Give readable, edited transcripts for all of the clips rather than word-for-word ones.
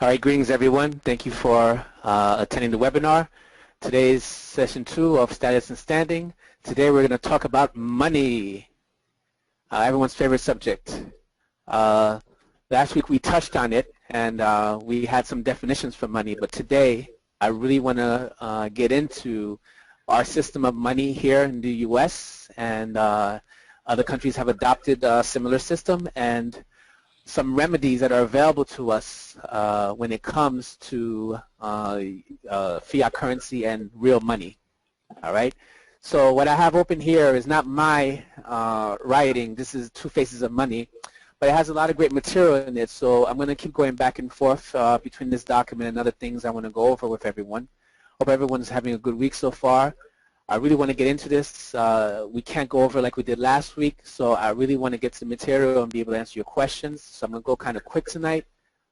All right, greetings everyone. Thank you for attending the webinar. Today's session 2 of Status and Standing. Today we're going to talk about money, everyone's favorite subject. Last week we touched on it and we had some definitions for money, but today I really want to get into our system of money here in the U.S. and other countries have adopted a similar system, and some remedies that are available to us when it comes to fiat currency and real money. All right. So what I have open here is not my writing. This is Two Faces of Money, but it has a lot of great material in it. So I'm going to keep going back and forth between this document and other things I want to go over with everyone. Hope everyone's having a good week so far. I really want to get into this. We can't go over like we did last week, so I really want to get to the material and be able to answer your questions. So I'm going to go kind of quick tonight.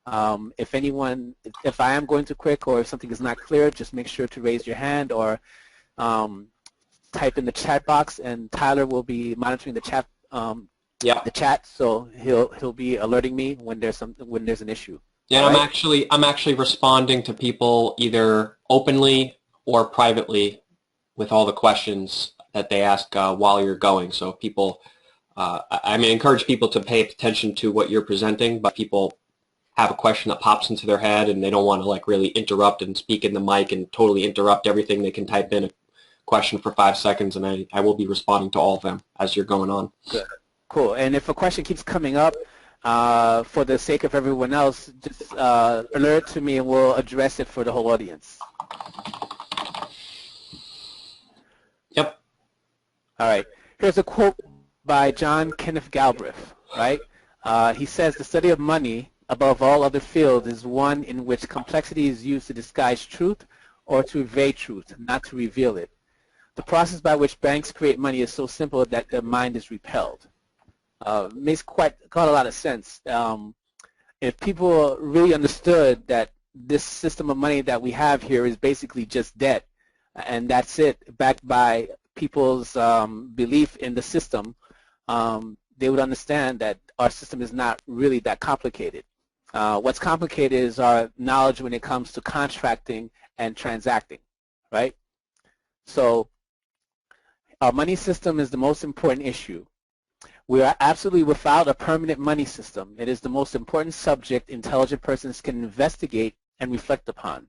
If I am going too quick or if something is not clear, just make sure to raise your hand or type in the chat box, and Tyler will be monitoring the chat. The chat, so he'll be alerting me when there's an issue. Yeah, right? I'm actually responding to people either openly or privately with all the questions that they ask while you're going. So people, I mean, encourage people to pay attention to what you're presenting, but people have a question that pops into their head and they don't want to like really interrupt and speak in the mic and totally interrupt everything. They can type in a question for 5 seconds, and I will be responding to all of them as you're going on. Good. Cool. And if a question keeps coming up, for the sake of everyone else, just alert to me and we'll address it for the whole audience. Yep. All right. Here's a quote by John Kenneth Galbraith, right? He says, "The study of money, above all other fields, is one in which complexity is used to disguise truth or to evade truth, not to reveal it. The process by which banks create money is so simple that the mind is repelled." Makes quite a lot of sense. If people really understood that this system of money that we have here is basically just debt, and that's it, backed by people's belief in the system, they would understand that our system is not really that complicated. What's complicated is our knowledge when it comes to contracting and transacting, right? So our money system is the most important issue. We are absolutely without a permanent money system. It is the most important subject intelligent persons can investigate and reflect upon.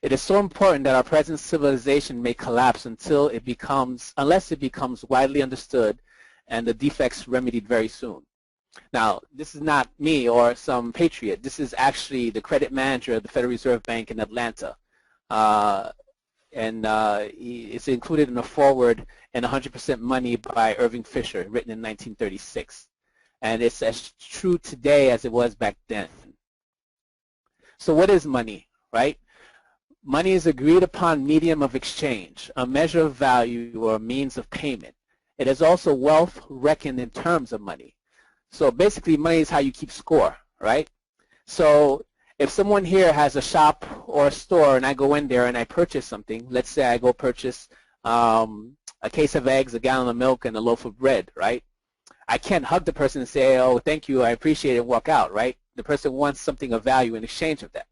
It is so important that our present civilization may collapse unless it becomes widely understood and the defects remedied very soon. Now, this is not me or some patriot. This is actually the credit manager of the Federal Reserve Bank in Atlanta. It's included in a foreword in 100% Money by Irving Fisher, written in 1936. And it's as true today as it was back then. So what is money, right? Money is agreed upon medium of exchange, a measure of value or a means of payment. It is also wealth reckoned in terms of money. So basically money is how you keep score, right? So if someone here has a shop or a store and I go in there and I purchase something, let's say I go purchase a case of eggs, a gallon of milk, and a loaf of bread, right? I can't hug the person and say, "Oh, thank you, I appreciate it," and walk out, right? The person wants something of value in exchange of that.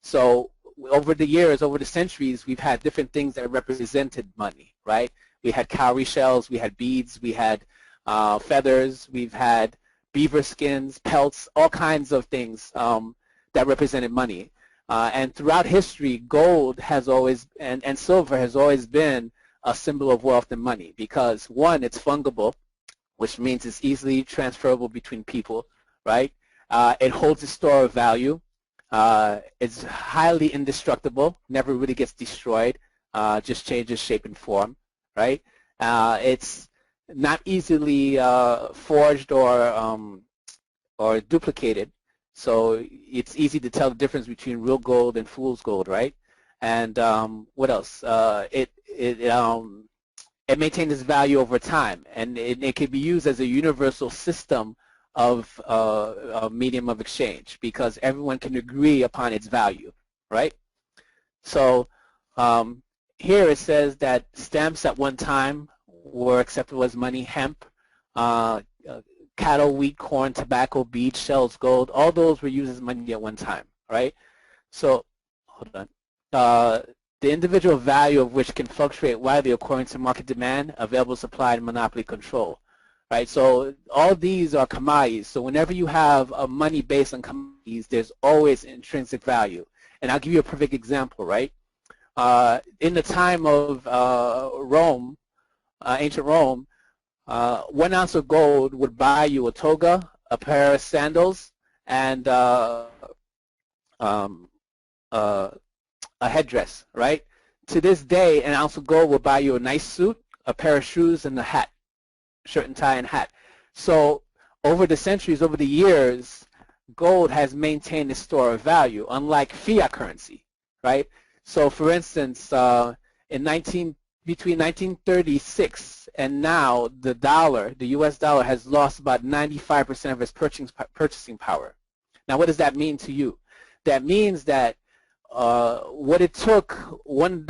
So over the years, over the centuries, we've had different things that represented money, right? We had cowrie shells, we had beads, we had feathers, we've had beaver skins, pelts, all kinds of things that represented money. And throughout history, gold has always, and silver has always been a symbol of wealth and money because, one, it's fungible, which means it's easily transferable between people, right? It holds a store of value. It's highly indestructible, never really gets destroyed, just changes shape and form, right? It's not easily forged or duplicated. So it's easy to tell the difference between real gold and fool's gold, right? And what else? It maintains its value over time, and it can be used as a universal system of a medium of exchange because everyone can agree upon its value, right? So here it says that stamps at one time were acceptable as money, hemp, cattle, wheat, corn, tobacco, beads, shells, gold, all those were used as money at one time, right? So, hold on. The individual value of which can fluctuate widely according to market demand, available supply, and monopoly control. Right? So all these are commodities. So whenever you have a money based on commodities, there's always intrinsic value. And I'll give you a perfect example, right? In the time of Rome, ancient Rome, 1 ounce of gold would buy you a toga, a pair of sandals, and a headdress, right? To this day, an ounce of gold will buy you a nice suit, a pair of shoes, and a hat, shirt and tie and hat. So over the centuries, over the years, gold has maintained its store of value, unlike fiat currency, right? So for instance, between 1936 and now, the US dollar has lost about 95% of its purchasing power. Now what does that mean to you? That means that what it took $1 in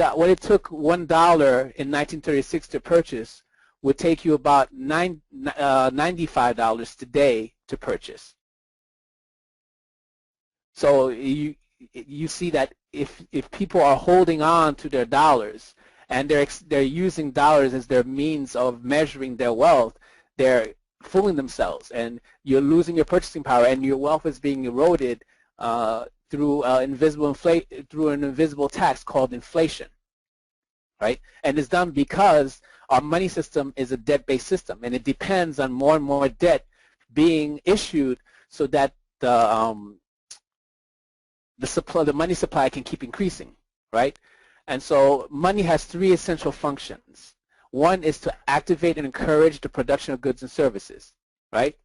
1936 to purchase would take you about $95 today to purchase. So you see that if people are holding on to their dollars and they're using dollars as their means of measuring their wealth, they're fooling themselves, and you're losing your purchasing power, and your wealth is being eroded through an invisible tax called inflation, right? And it's done because our money system is a debt-based system, and it depends on more and more debt being issued so that the money supply can keep increasing, right? And so money has three essential functions. One is to activate and encourage the production of goods and services, right?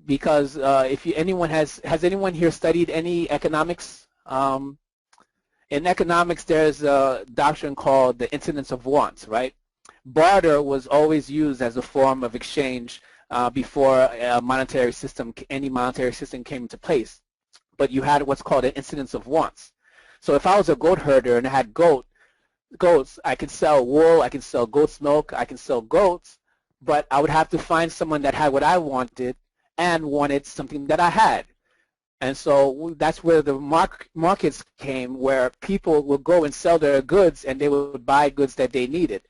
Because if anyone has anyone here studied any economics? In economics, there's a doctrine called the incidence of wants, right? Barter was always used as a form of exchange before any monetary system came into place. But you had what's called an incidence of wants. So if I was a goat herder and I had goats, I could sell wool, I can sell goat's milk, I can sell goats, but I would have to find someone that had what I wanted and wanted something that I had. And so that's where the markets came, where people would go and sell their goods and they would buy goods that they needed.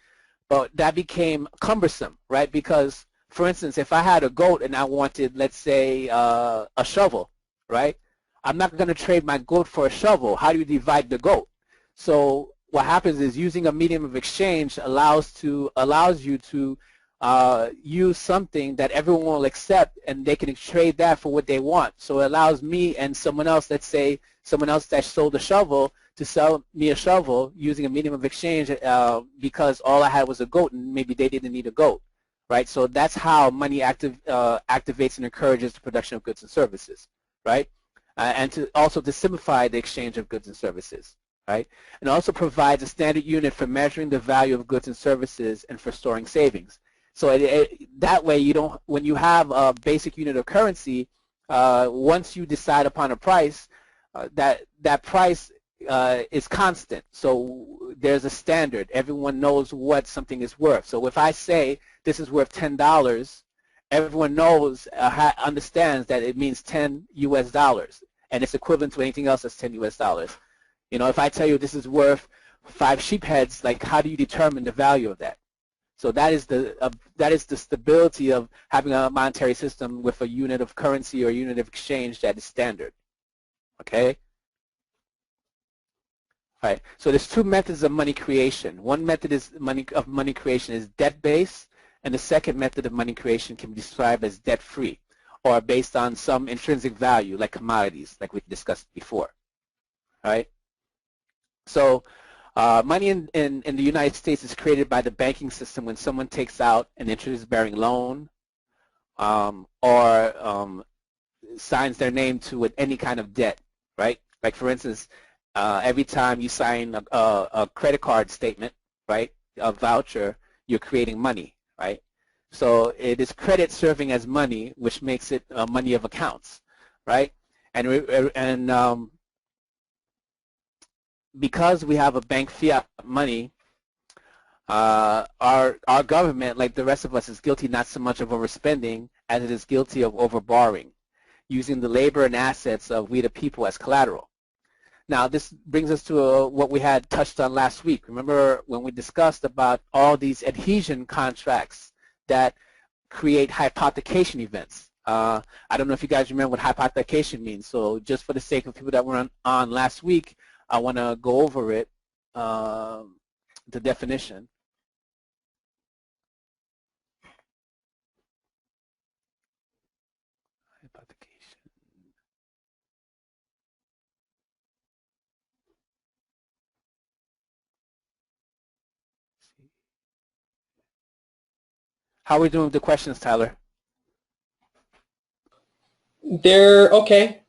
But that became cumbersome, right? Because, for instance, if I had a goat and I wanted, let's say, a shovel, right? I'm not going to trade my goat for a shovel. How do you divide the goat? So what happens is using a medium of exchange allows you to use something that everyone will accept, and they can trade that for what they want. So it allows me and someone else, let's say someone else that sold a shovel, to sell me a shovel using a medium of exchange because all I had was a goat and maybe they didn't need a goat, right? So that's how money activates and encourages the production of goods and services, right? And to simplify the exchange of goods and services, right? And also provides a standard unit for measuring the value of goods and services and for storing savings. So that way you don't, when you have a basic unit of currency, once you decide upon a price, that price is constant. So there's a standard. Everyone knows what something is worth. So if I say this is worth $10, everyone knows, understands that it means 10 US dollars, and it's equivalent to anything else that's 10 US dollars. You know, if I tell you this is worth 5 sheep heads, like, how do you determine the value of that? So that is the stability of having a monetary system with a unit of currency or a unit of exchange that is standard. Okay. All right. So there's two methods of money creation. One method of money creation is debt-based, and the second method of money creation can be described as debt-free, or based on some intrinsic value, like commodities, like we discussed before. All right. So money in the United States is created by the banking system when someone takes out an interest-bearing loan or signs their name to any kind of debt, right? Like, for instance, every time you sign a credit card statement, right, a voucher, you're creating money, right? So it is credit serving as money, which makes it money of accounts, right? And because we have a bank fiat money, our government, like the rest of us, is guilty not so much of overspending as it is guilty of overborrowing, using the labor and assets of we the people as collateral. Now, this brings us to what we had touched on last week. Remember when we discussed about all these adhesion contracts that create hypothecation events? I don't know if you guys remember what hypothecation means. So just for the sake of people that were on last week, I want to go over it, the definition. Hypothecation. How are we doing with the questions, Tyler? They're okay.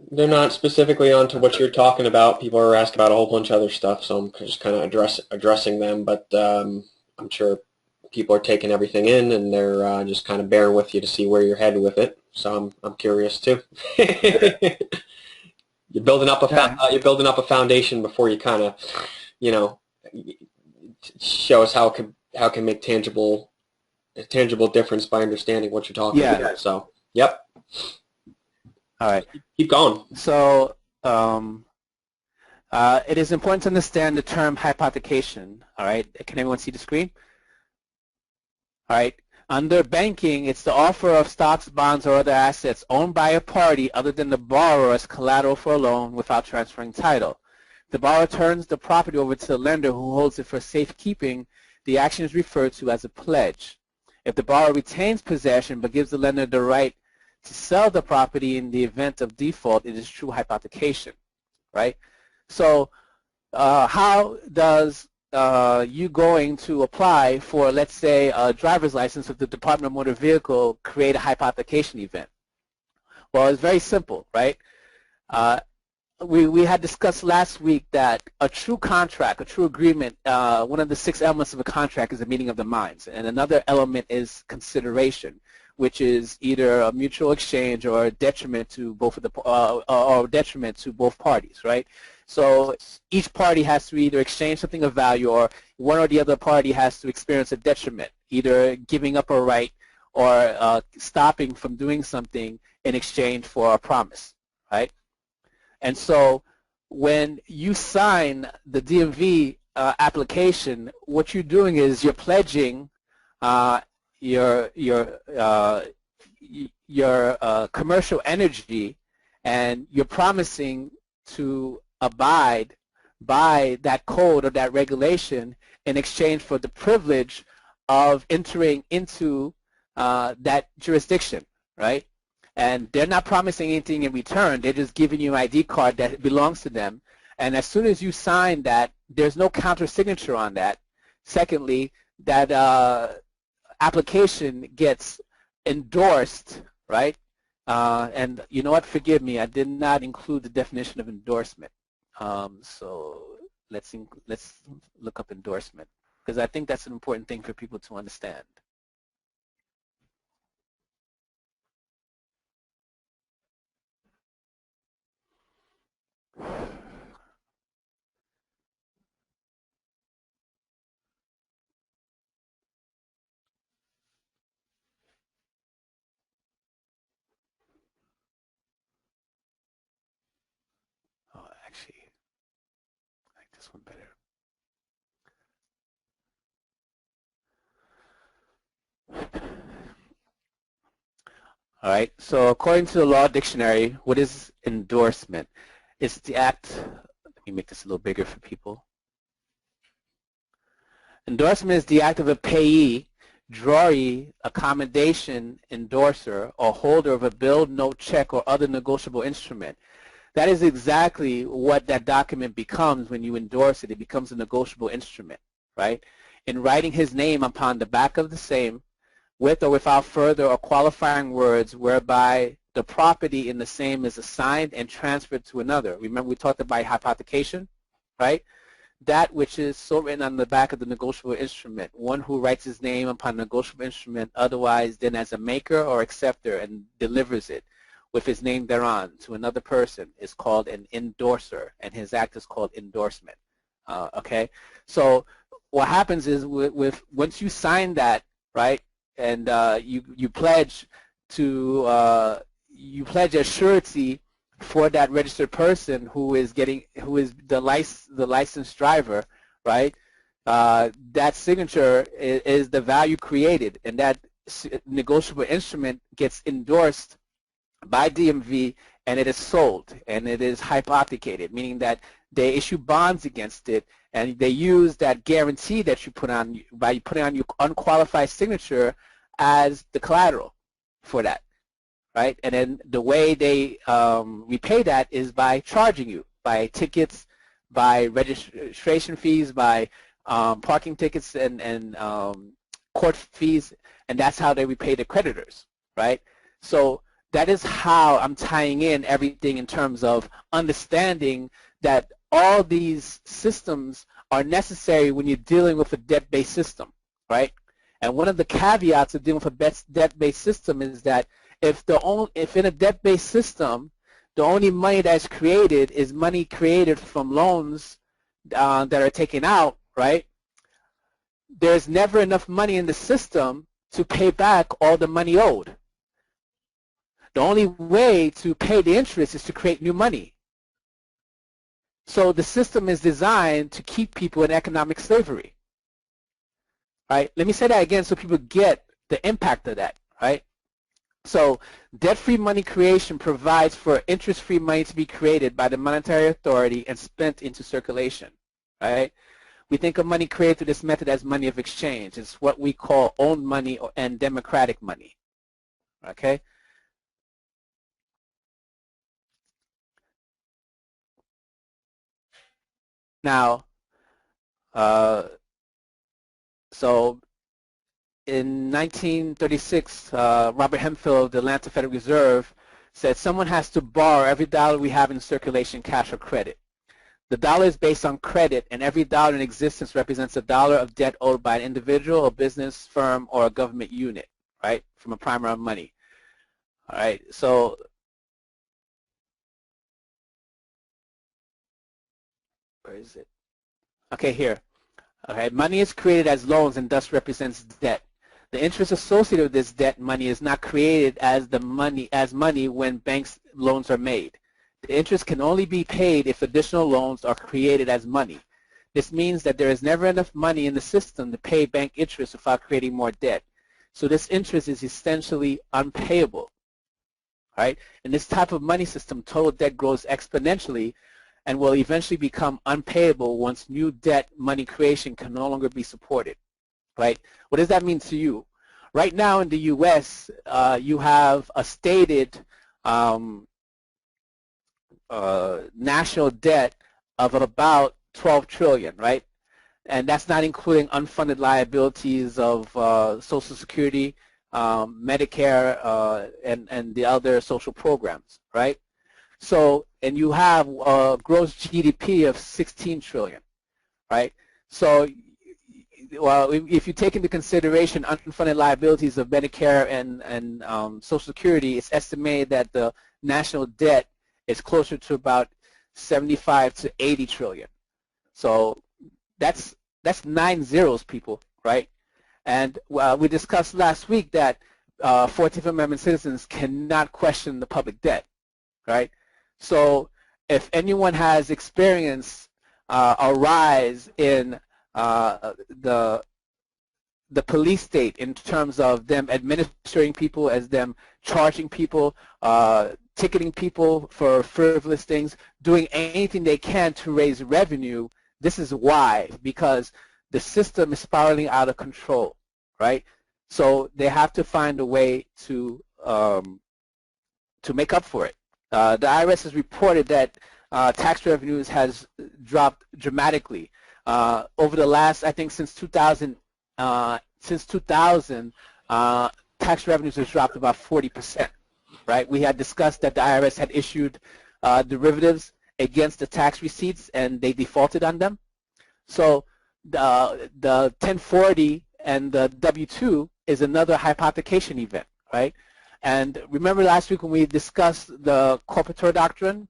They're not specifically onto what you're talking about. People are asking about a whole bunch of other stuff, so I'm just kind of addressing them. But I'm sure people are taking everything in, and they're just kind of bearing with you to see where you're headed with it. So I'm curious too. You're building up a foundation before you kind of, show us how it can make a tangible difference by understanding what you're talking about. So, yep. All right. Keep going. So it is important to understand the term hypothecation. All right. Can everyone see the screen? All right. Under banking, it's the offer of stocks, bonds, or other assets owned by a party other than the borrower as collateral for a loan without transferring title. The borrower turns the property over to the lender who holds it for safekeeping. The action is referred to as a pledge. If the borrower retains possession but gives the lender the right to sell the property in the event of default, it is true hypothecation, right? So how does you going to apply for, let's say, a driver's license with the Department of Motor Vehicle create a hypothecation event? Well, it's very simple, right? We had discussed last week that a true contract, a true agreement, one of the 6 elements of a contract is a meeting of the minds, and another element is consideration, which is either a mutual exchange or a detriment to both of the or detriment to both parties, right? So each party has to either exchange something of value, or one or the other party has to experience a detriment, either giving up a right or stopping from doing something in exchange for a promise, right? And so when you sign the DMV application, what you're doing is you're pledging your commercial energy, and you're promising to abide by that code or that regulation in exchange for the privilege of entering into that jurisdiction, right? And they're not promising anything in return. They're just giving you an ID card that belongs to them. And as soon as you sign that, there's no counter signature on that. Secondly, that application gets endorsed, right? And you know what? Forgive me. I did not include the definition of endorsement. So let's look up endorsement, because I think that's an important thing for people to understand. Oh, actually, I like this one better. All right, so according to the Law Dictionary, what is endorsement? It's the act, let me make this a little bigger for people. Endorsement is the act of a payee, drawee, accommodation, endorser, or holder of a bill, note, check, or other negotiable instrument. That is exactly what that document becomes when you endorse it. It becomes a negotiable instrument, right? In writing his name upon the back of the same, with or without further or qualifying words whereby the property in the same is assigned and transferred to another. Remember we talked about hypothecation, right? That which is so written on the back of the negotiable instrument, one who writes his name upon a negotiable instrument, otherwise then as a maker or acceptor, and delivers it with his name thereon to another person, is called an endorser, and his act is called endorsement. Okay, so what happens is with once you sign that, right, and you pledge to you pledge a surety for that registered person who is the licensed driver, right? That signature is the value created, and that negotiable instrument gets endorsed by DMV, and it is sold, and it is hypothecated, meaning that they issue bonds against it, and they use that guarantee that you put on by putting on your unqualified signature as the collateral for that, right? And then the way they repay that is by charging you, by tickets, by registration fees, by parking tickets, and court fees, and that's how they repay the creditors, right? So that is how I'm tying in everything in terms of understanding that all these systems are necessary when you're dealing with a debt-based system, right? And one of the caveats of dealing with a debt-based system is that if in a debt-based system, the only money that's created is money created from loans that are taken out, right? There's never enough money in the system to pay back all the money owed. The only way to pay the interest is to create new money. So the system is designed to keep people in economic slavery, right? Let me say that again so people get the impact of that, right? So debt-free money creation provides for interest-free money to be created by the monetary authority and spent into circulation, right? We think of money created through this method as money of exchange. It's what we call owned money and democratic money, okay? Now, so in 1936, Robert Hemphill of the Atlanta Federal Reserve said someone has to borrow every dollar we have in circulation, cash or credit. The dollar is based on credit, and every dollar in existence represents a dollar of debt owed by an individual, a business, firm, or a government unit, right, from a primer of money. All right, so where is it? Okay, here. Okay, money is created as loans and thus represents debt. The interest associated with this debt money is not created as money when banks loans are made. The interest can only be paid if additional loans are created as money. This means that there is never enough money in the system to pay bank interest without creating more debt. So this interest is essentially unpayable. Right? In this type of money system, total debt grows exponentially and will eventually become unpayable once new debt money creation can no longer be supported. Right? What does that mean to you? Right now in the U.S., you have a stated national debt of about 12 trillion, right? And that's not including unfunded liabilities of Social Security, Medicare, and the other social programs, right? So, and you have a gross GDP of 16 trillion, right? So, well, if you take into consideration unfunded liabilities of Medicare and Social Security, it's estimated that the national debt is closer to about 75 to 80 trillion. So that's 9 zeros, people, right? And we discussed last week that 14th Amendment citizens cannot question the public debt, right? So if anyone has experienced a rise in the police state in terms of them administering people, as them charging people, ticketing people for frivolous things, doing anything they can to raise revenue, this is why, because the system is spiraling out of control, right? So they have to find a way to make up for it. The IRS has reported that tax revenues has dropped dramatically over the last, I think, since 2000. Since 2000, tax revenues has dropped about 40%. Right? We had discussed that the IRS had issued derivatives against the tax receipts, and they defaulted on them. So the 1040 and the W-2 is another hypothecation event, right? And remember last week when we discussed the corporator doctrine,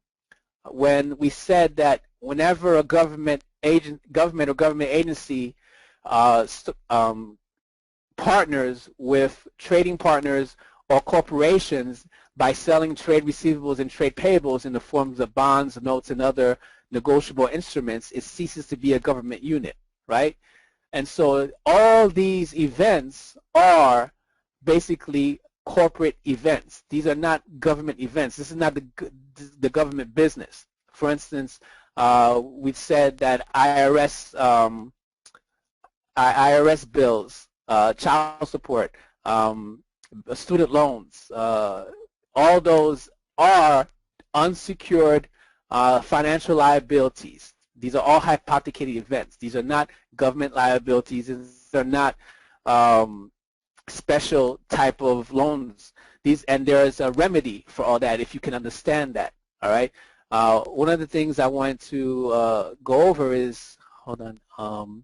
when we said that whenever a government or government agency partners with trading partners or corporations by selling trade receivables and trade payables in the forms of bonds, notes, and other negotiable instruments, it ceases to be a government unit, right? And so all these events are basically corporate events. These are not government events. This is not the government business. For instance, we've said that IRS bills, child support, student loans, all those are unsecured financial liabilities. These are all hypothecated events. These are not government liabilities. These are not special type of loans. And there is a remedy for all that if you can understand that. All right. One of the things I want to go over is, hold on.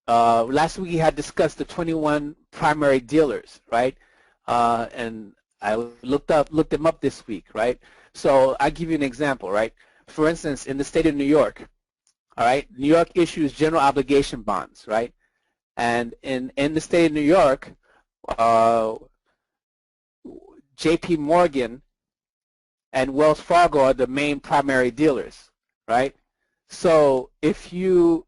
Last week we had discussed the 21 primary dealers, right? And I looked them up this week, right? So I'll give you an example, right? For instance, in the state of New York, all right, New York issues general obligation bonds, right? And in the state of New York, J.P. Morgan and Wells Fargo are the main primary dealers, right? So if you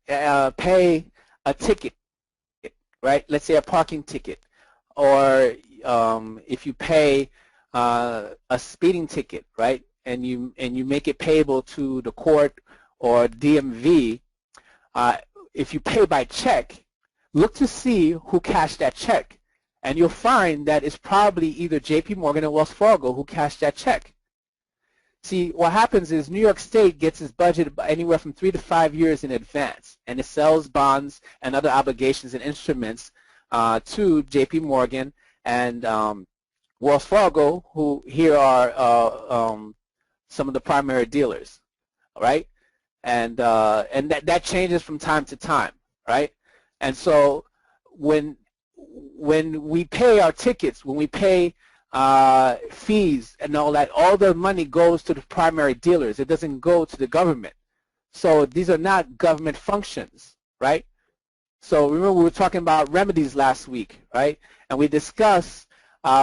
pay a ticket, right? Let's say a parking ticket, or if you pay a speeding ticket, right? And you make it payable to the court or DMV. If you pay by check, look to see who cashed that check, and you'll find that it's probably either J.P. Morgan or Wells Fargo who cashed that check. See, what happens is New York State gets its budget anywhere from 3 to 5 years in advance, and it sells bonds and other obligations and instruments to J.P. Morgan and Wells Fargo, who here are some of the primary dealers, right? And that changes from time to time, right? And so when we pay our tickets, when we pay fees and all that, all the money goes to the primary dealers. It doesn't go to the government. So these are not government functions, right? So remember we were talking about remedies last week, right? And we discussed,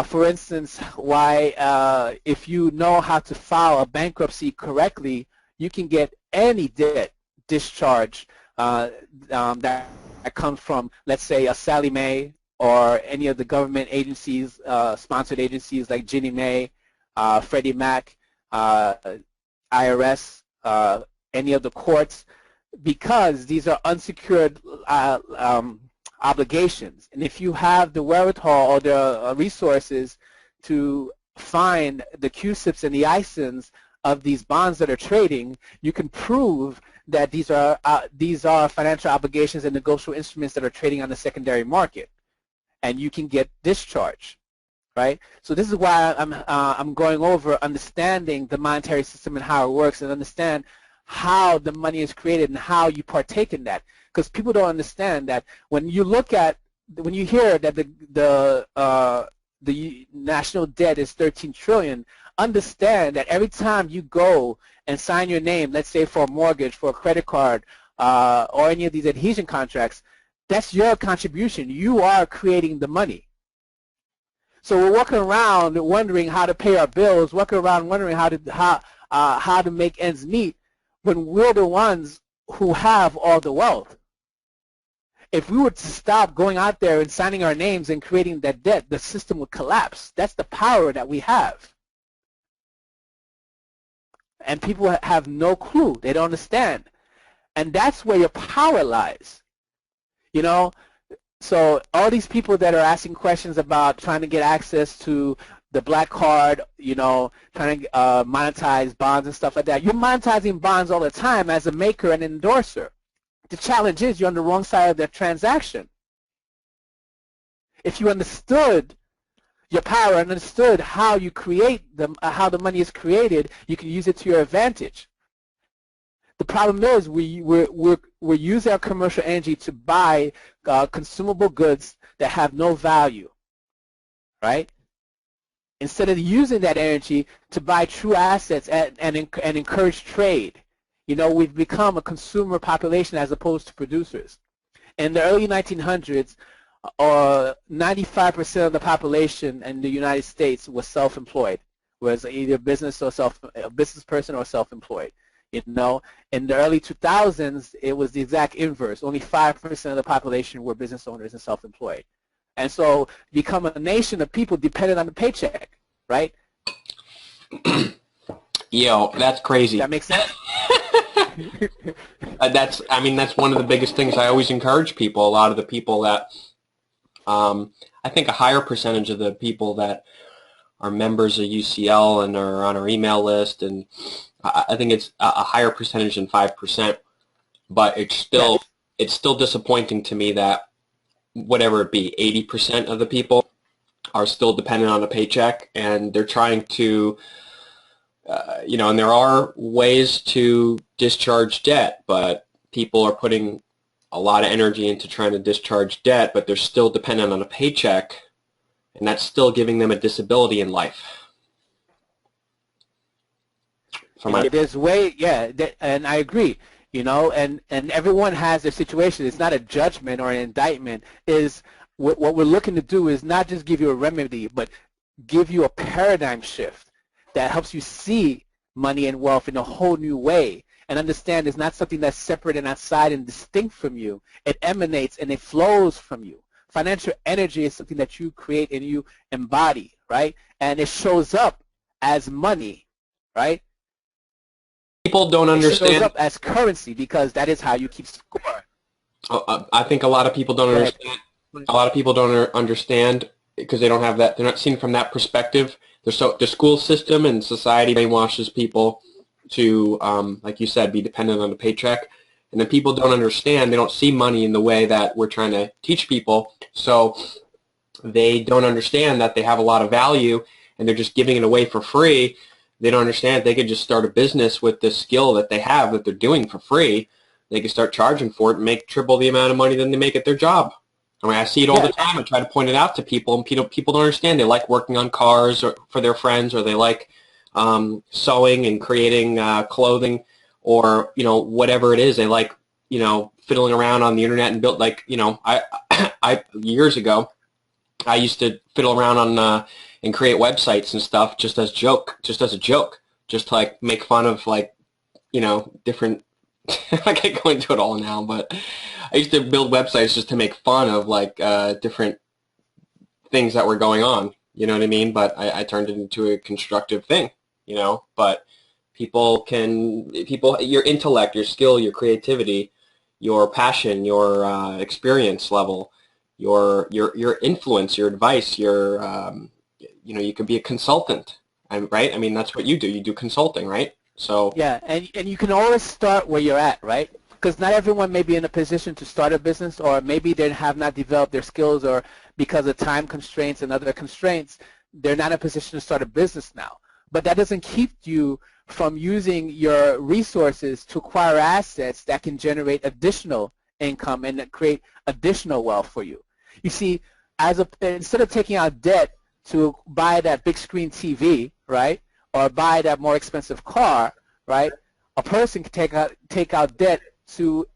for instance, why if you know how to file a bankruptcy correctly, you can get any debt discharge that comes from, let's say, a Sallie Mae, or any of the government agencies, sponsored agencies like Ginnie Mae, Freddie Mac, IRS, any of the courts, because these are unsecured obligations. And if you have the wherewithal or the resources to find the QSIPs and the ISINs of these bonds that are trading, you can prove that these are financial obligations and negotiable instruments that are trading on the secondary market, and you can get discharged, right? So this is why I'm going over understanding the monetary system and how it works, and understand how the money is created and how you partake in that. Because people don't understand that when you hear that the national debt is 13 trillion, understand that every time you go and sign your name, let's say for a mortgage, for a credit card, or any of these adhesion contracts, that's your contribution. You are creating the money. So we're walking around wondering how to pay our bills, walking around wondering how to make ends meet, when we're the ones who have all the wealth. If we were to stop going out there and signing our names and creating that debt, the system would collapse. That's the power that we have. And people have no clue. They don't understand. And that's where your power lies. You know, so all these people that are asking questions about trying to get access to the black card, you know, trying to monetize bonds and stuff like that, you're monetizing bonds all the time as a maker and endorser. The challenge is you're on the wrong side of the transaction. If you understood your power and understood how you create them, how the money is created, you can use it to your advantage. The problem is we're using our commercial energy to buy consumable goods that have no value, right? Instead of using that energy to buy true assets and encourage trade. You know, we've become a consumer population as opposed to producers. In the early 1900s, 95% of the population in the United States was self-employed, was either a business person or self-employed. You know, in the early 2000s, it was the exact inverse. Only 5% of the population were business owners and self-employed. And so become a nation of people dependent on the paycheck, right? Yo, that's crazy. That makes sense? That's one of the biggest things I always encourage people. A lot of the people that, I think a higher percentage of the people that are members of UCL and are on our email list, and I think it's a higher percentage than 5%, but it's still disappointing to me that whatever it be, 80% of the people are still dependent on a paycheck, and they're trying to, and there are ways to discharge debt, but people are putting a lot of energy into trying to discharge debt, but they're still dependent on a paycheck, and that's still giving them a disability in life. There's way, and I agree, and everyone has their situation. It's not a judgment or an indictment. What we're looking to do is not just give you a remedy, but give you a paradigm shift that helps you see money and wealth in a whole new way and understand it's not something that's separate and outside and distinct from you. It emanates and it flows from you. Financial energy is something that you create and you embody, right? And it shows up as money, right? People don't understand. It shows up as currency because that is how you keep score. I think a lot of people don't understand. A lot of people don't understand because they don't have that. They're not seen from that perspective. The school system and society brainwashes people to, like you said, be dependent on a paycheck. And then people don't understand. They don't see money in the way that we're trying to teach people. So they don't understand that they have a lot of value, and they're just giving it away for free. They don't understand they could just start a business with this skill that they have that they're doing for free. They could start charging for it and make triple the amount of money than they make at their job. I mean, I see it all the time. I try to point it out to people, and people don't understand. They like working on cars or for their friends, or they like sewing and creating clothing, or whatever it is. They like fiddling around on the internet and build I years ago I used to fiddle around on and create websites and stuff just as a joke, just to like make fun of different. I can't go into it all now, but I used to build websites just to make fun of different things that were going on. You know what I mean? But I turned it into a constructive thing. But your intellect, your skill, your creativity, your passion, your experience level, your influence, your advice, you can be a consultant, right? I mean, that's what you do. You do consulting, right? So yeah, and you can always start where you're at, right? Because not everyone may be in a position to start a business, or maybe they have not developed their skills, or because of time constraints and other constraints, they're not in a position to start a business now. But that doesn't keep you from using your resources to acquire assets that can generate additional income and create additional wealth for you. You see, instead of taking out debt to buy that big screen TV, right, or buy that more expensive car, right, a person can take out debt to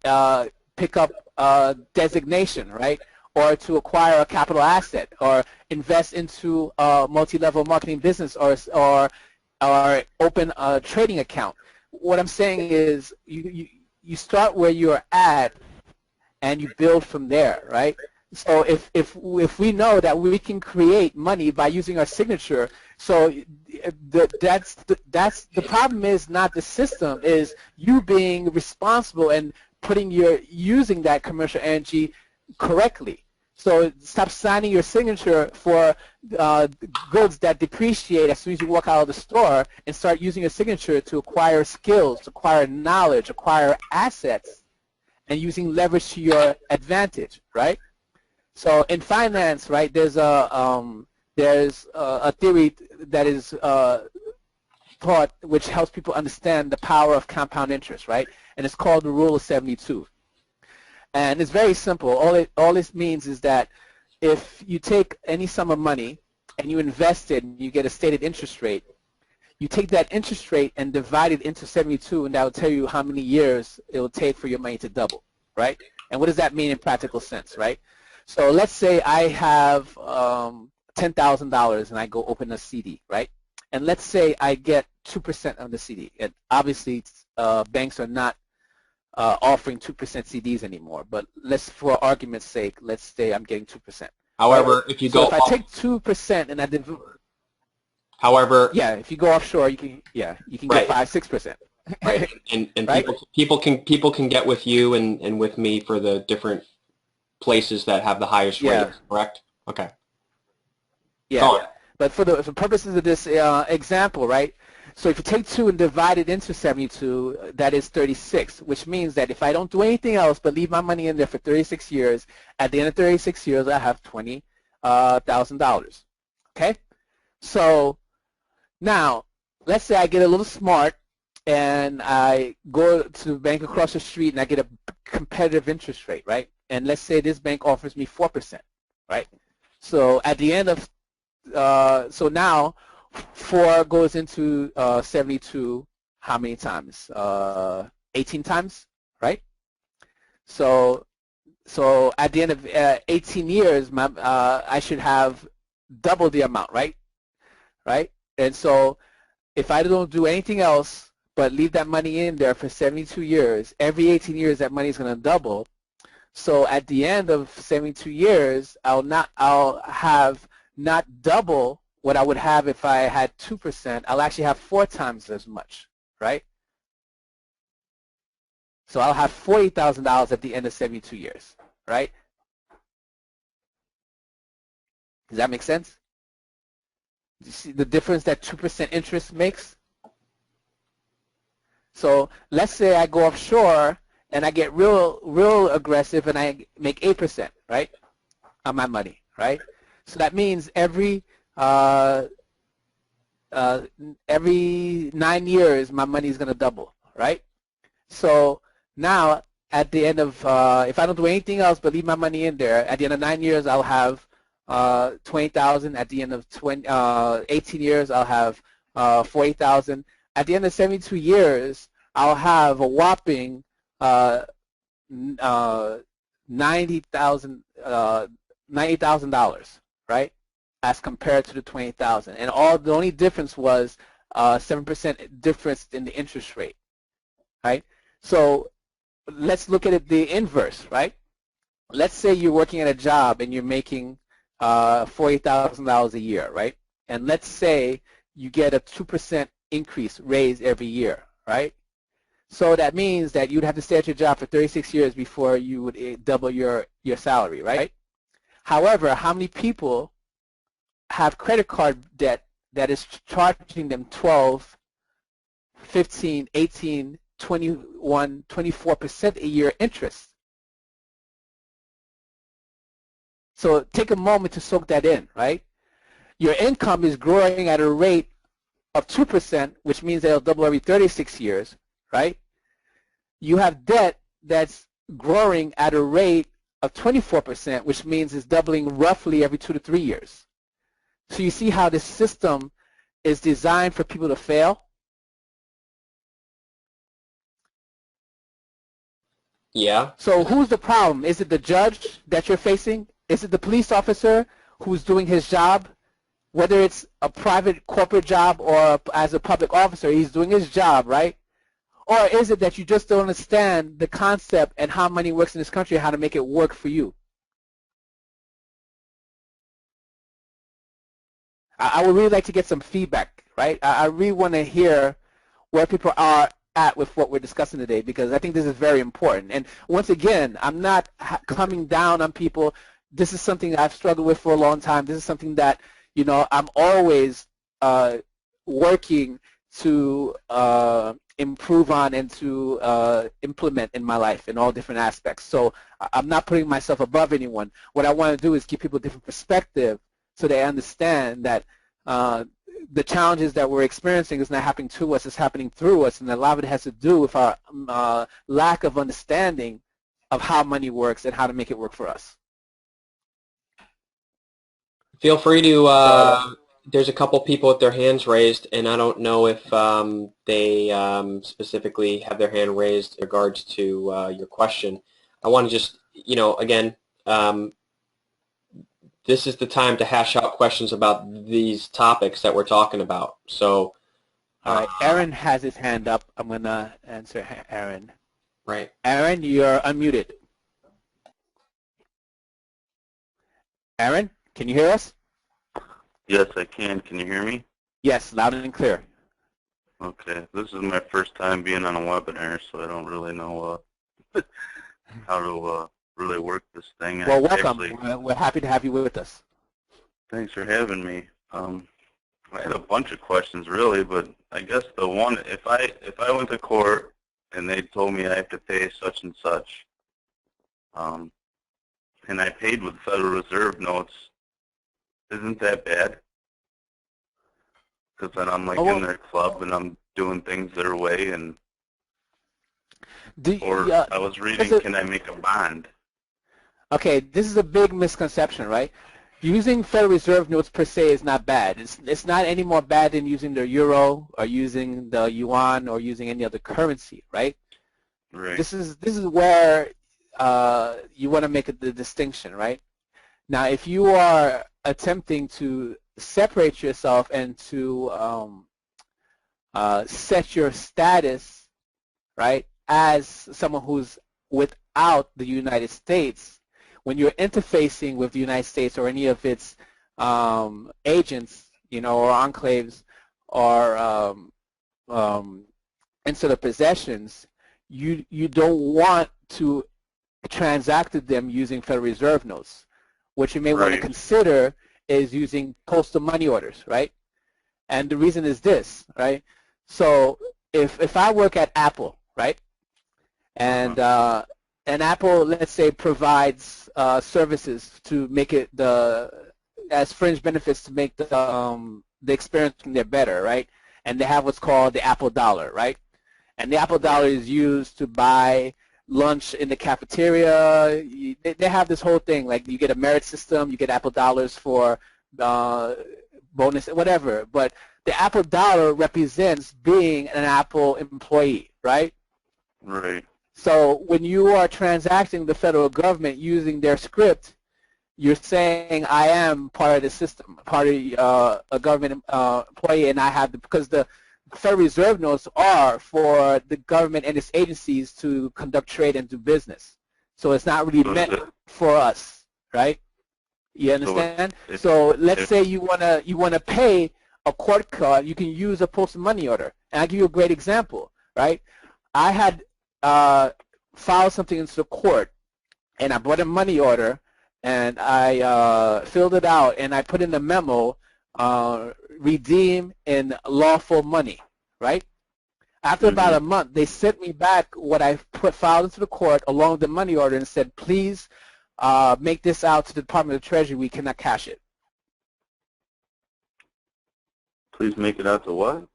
pick up a designation, right, or to acquire a capital asset, or invest into a multi-level marketing business, or open a trading account. What I'm saying is you start where you're at and you build from there, right? So if we know that we can create money by using our signature, so that's the problem is not the system, is you being responsible and using that commercial energy correctly. So stop signing your signature for goods that depreciate as soon as you walk out of the store, and start using your signature to acquire skills, acquire knowledge, acquire assets, and using leverage to your advantage, right? So in finance, right, there's a theory that is taught which helps people understand the power of compound interest, right? And it's called the Rule of 72. And it's very simple. All this means is that if you take any sum of money and you invest it and you get a stated interest rate, you take that interest rate and divide it into 72, and that will tell you how many years it will take for your money to double, right? And what does that mean in practical sense, right? So let's say I have $10,000 and I go open a CD, right? And let's say I get 2% on the CD. And obviously, banks are not offering 2% CDs anymore. But let's, for argument's sake, let's say I'm getting 2%. However, right? if you so go if I take 2% and I however, yeah, if you go offshore, you can right. get 5-6%. Right, and right? people can get with you and with me for the different places that have the highest rates, correct? Okay. Yeah. But for the purposes of this example, right? So if you take 2 and divide it into 72, that is 36, which means that if I don't do anything else but leave my money in there for 36 years, at the end of 36 years, I have $20,000. Okay? So now, let's say I get a little smart and I go to the bank across the street and I get a competitive interest rate, right? And let's say this bank offers me 4%, right? So at the end of so now 4 goes into 72 how many times? 18 times, right? So at the end of 18 years, I should have double the amount, right? Right? And so if I don't do anything else but leave that money in there for 72 years, every 18 years that money is going to double. So at the end of 72 years, I'll have not double what I would have if I had 2%. I'll actually have 4 times as much, right? So I'll have $40,000 at the end of 72 years, right? Does that make sense? Do you see the difference that 2% interest makes? So let's say I go offshore and I get real aggressive and I make 8%, right, on my money, right? So that means every 9 years my money is going to double, right? So now at the end of, if I don't do anything else but leave my money in there, at the end of 9 years I'll have 20,000. At the end of 18 years I'll have 40,000. At the end of 72 years I'll have a whopping $90,000, right? As compared to the 20,000, and the only difference was 7% difference in the interest rate, right? So let's look at it the inverse, right? Let's say you're working at a job and you're making $40,000 a year, right? And let's say you get a 2% increase raise every year, right? So that means that you'd have to stay at your job for 36 years before you would double your salary, right? However, how many people have credit card debt that is charging them 12, 15, 18, 21, 24% a year interest? So take a moment to soak that in, right? Your income is growing at a rate of 2%, which means that it'll double every 36 years, right? You have debt that's growing at a rate of 24%, which means it's doubling roughly every 2 to 3 years. So you see how this system is designed for people to fail? Yeah. So who's the problem? Is it the judge that you're facing? Is it the police officer who's doing his job? Whether it's a private corporate job or as a public officer, he's doing his job, right? Or is it that you just don't understand the concept and how money works in this country, how to make it work for you? I would really like to get some feedback, right? I really want to hear where people are at with what we're discussing today, because I think this is very important. And once again, I'm not coming down on people. This is something I've struggled with for a long time. This is something that, you know, I'm always working to improve on and to implement in my life in all different aspects. So I'm not putting myself above anyone. What I want to do is give people a different perspective so they understand that the challenges that we're experiencing is not happening to us, it's happening through us, and a lot of it has to do with our lack of understanding of how money works and how to make it work for us. Feel free to, there's a couple people with their hands raised, and I don't know if they specifically have their hand raised in regards to your question. I want to just again, this is the time to hash out questions about these topics that we're talking about. So, all right, Aaron has his hand up. I'm going to answer Aaron. Right. Aaron, you're unmuted. Aaron, can you hear us? Yes, I can. Can you hear me? Yes, loud and clear. Okay. This is my first time being on a webinar, so I don't really know how to really work this thing. Well, welcome. We're happy to have you with us. Thanks for having me. I had a bunch of questions, really, but I guess the one, if I went to court and they told me I have to pay such and such, and I paid with Federal Reserve notes, isn't that bad? Because then I'm like in their club and I'm doing things their way, and I was reading, can I make a bond? Okay, this is a big misconception, right? Using Federal Reserve notes per se is not bad. It's not any more bad than using the euro or using the yuan or using any other currency, right? Right. This is where you want to make the distinction, right? Now, if you are attempting to separate yourself and to set your status, right, as someone who's without the United States, when you're interfacing with the United States or any of its agents, or enclaves or insular possessions, you don't want to transact with them using Federal Reserve notes. What you may want to consider is using postal money orders, right? And the reason is this, right? So if I work at Apple, right, and Apple, let's say, provides services to make it as fringe benefits to make the experience from there better, right? And they have what's called the Apple dollar, right? And the Apple dollar is used to buy lunch in the cafeteria. They have this whole thing, like you get a merit system, you get Apple dollars for bonus, whatever. But the Apple dollar represents being an Apple employee, right? Right. So when you are transacting the federal government using their script, you're saying I am part of the system, part of a government employee, and I have because the Federal Reserve notes are for the government and its agencies to conduct trade and do business. So it's not really meant for us, right? You understand? So let's say you wanna pay a court card, you can use a postal money order. And I'll give you a great example, right? I had filed something into the court, and I bought a money order, and I filled it out, and I put in the memo, redeem in lawful money, right? After about a month, they sent me back what I filed into the court along with the money order and said, please make this out to the Department of Treasury. We cannot cash it. Please make it out to what?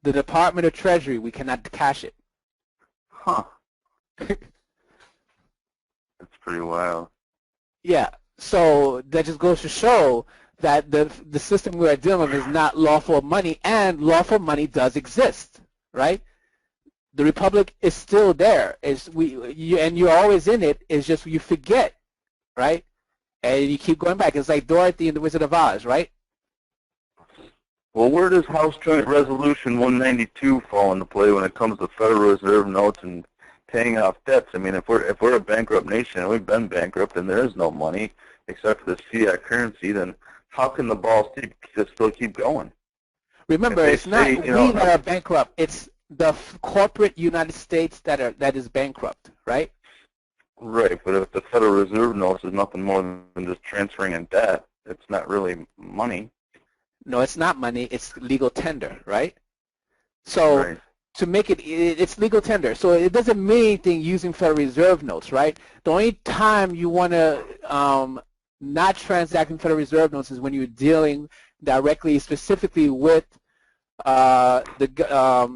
The Department of Treasury. We cannot cash it. Huh. That's pretty wild. Yeah. So that just goes to show that the system we are dealing with is not lawful money, and lawful money does exist, right? The republic is still there. And you're always in it. It's just you forget, right? And you keep going back. It's like Dorothy and the Wizard of Oz, right? Well, where does House Joint Resolution 192 fall into play when it comes to Federal Reserve notes and paying off debts? I mean, if we're a bankrupt nation and we've been bankrupt and there is no money except for this fiat currency, then how can the ball still keep going? Remember, it's not we that are bankrupt. It's the corporate United States that is bankrupt, right? Right, but if the Federal Reserve notes is nothing more than just transferring in debt, it's not really money. No, it's not money. It's legal tender, right? So to make it's legal tender. So it doesn't mean anything using Federal Reserve notes, right? The only time you want to not transact in Federal Reserve notes is when you're dealing directly, specifically with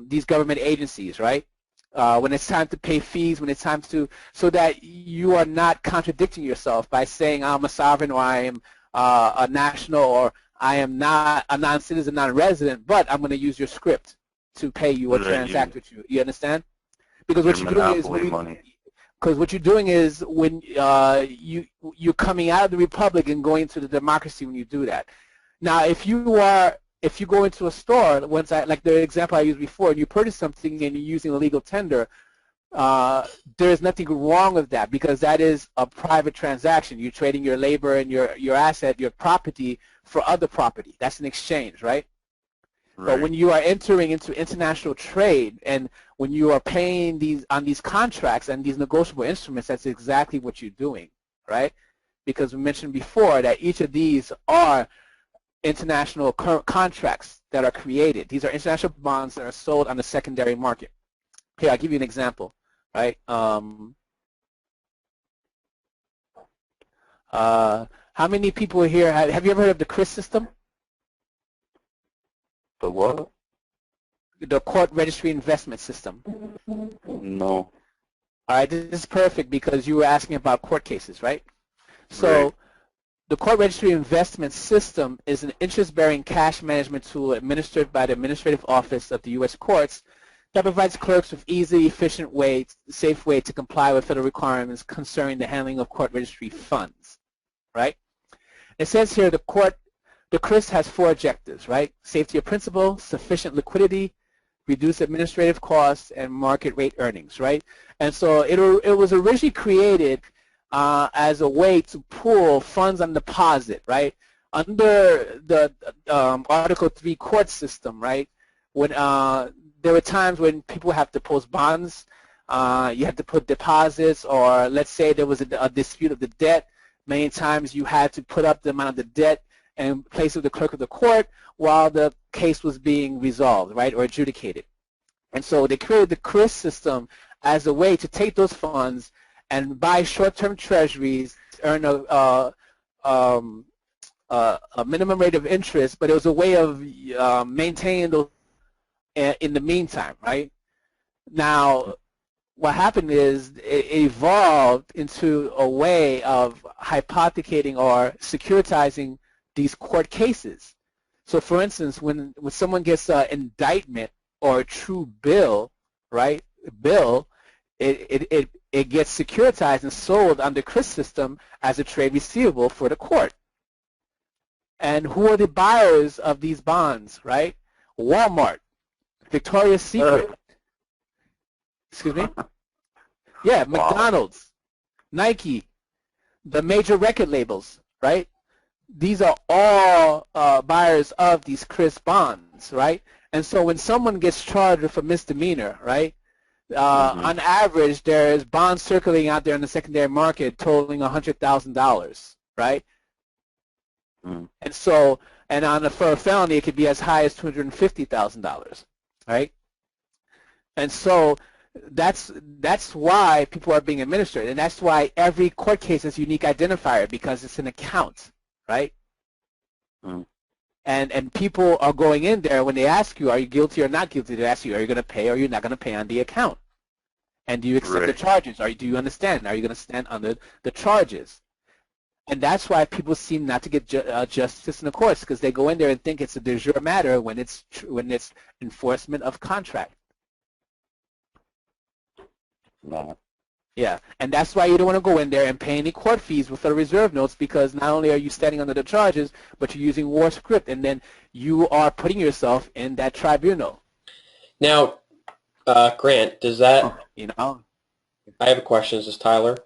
these government agencies, right? When it's time to pay fees, when it's time to, so that you are not contradicting yourself by saying I'm a sovereign or I am a national or I am not a non-citizen, non-resident, but I'm going to use your script to pay you or transact with you. You understand? Because what you're doing is Because what you're doing is when you're coming out of the republic and going to the democracy when you do that. Now, if you go into a store, like the example I used before, and you purchase something and you're using a legal tender, there is nothing wrong with that because that is a private transaction. You're trading your labor and your asset, your property for other property. That's an exchange, right? But when you are entering into international trade and when you are paying on these contracts and these negotiable instruments, that's exactly what you're doing, right? Because we mentioned before that each of these are international contracts that are created. These are international bonds that are sold on the secondary market. Here, I'll give you an example, right? How many people here, have you ever heard of the CRIS system? The what? The Court Registry Investment System. No. All right, this is perfect because you were asking about court cases, right? So Right. the Court Registry Investment System is an interest-bearing cash management tool administered by the Administrative Office of the U.S. Courts that provides clerks with easy, efficient way, safe way to comply with federal requirements concerning the handling of court registry funds, right? It says here the CRIS has 4 objectives, right? Safety of principal, sufficient liquidity, reduce administrative costs, and market rate earnings, right? And so it was originally created as a way to pool funds on deposit, right? Under the Article 3 court system, right? When there were times when people have to post bonds, you have to put deposits, or let's say there was a dispute of the debt. Many times you had to put up the amount of the debt and place it with the clerk of the court while the case was being resolved, right, or adjudicated. And so they created the CRIS system as a way to take those funds and buy short-term treasuries, earn a minimum rate of interest, but it was a way of maintaining those in the meantime, right? Now, what happened is it evolved into a way of hypothecating or securitizing these court cases. So, for instance, when someone gets an indictment or a true bill, right? It gets securitized and sold under CRIS system as a trade receivable for the court. And who are the buyers of these bonds, right? Walmart, Victoria's Secret. Excuse me? Yeah, Wow. McDonald's, Nike, the major record labels, right? These are all buyers of these CRIS bonds, right? And so when someone gets charged with a misdemeanor, right, on average there's bonds circulating out there in the secondary market totaling $100,000, right? Mm. And so, for a felony it could be as high as $250,000, right? And so that's why people are being administered, and that's why every court case has a unique identifier because it's an account, right? Mm. And people are going in there when they ask you, are you guilty or not guilty? They ask you, are you going to pay or are you not going to pay on the account? And do you accept the Right. charges? Do you understand? Are you going to stand under the charges? And that's why people seem not to get justice in the courts, because they go in there and think it's a de jure matter when it's enforcement of contract. No. Yeah, and that's why you don't want to go in there and pay any court fees with the reserve notes, because not only are you standing under the charges, but you're using war script, and then you are putting yourself in that tribunal. Now, Grant, does that? You know. I have a question. This is Tyler.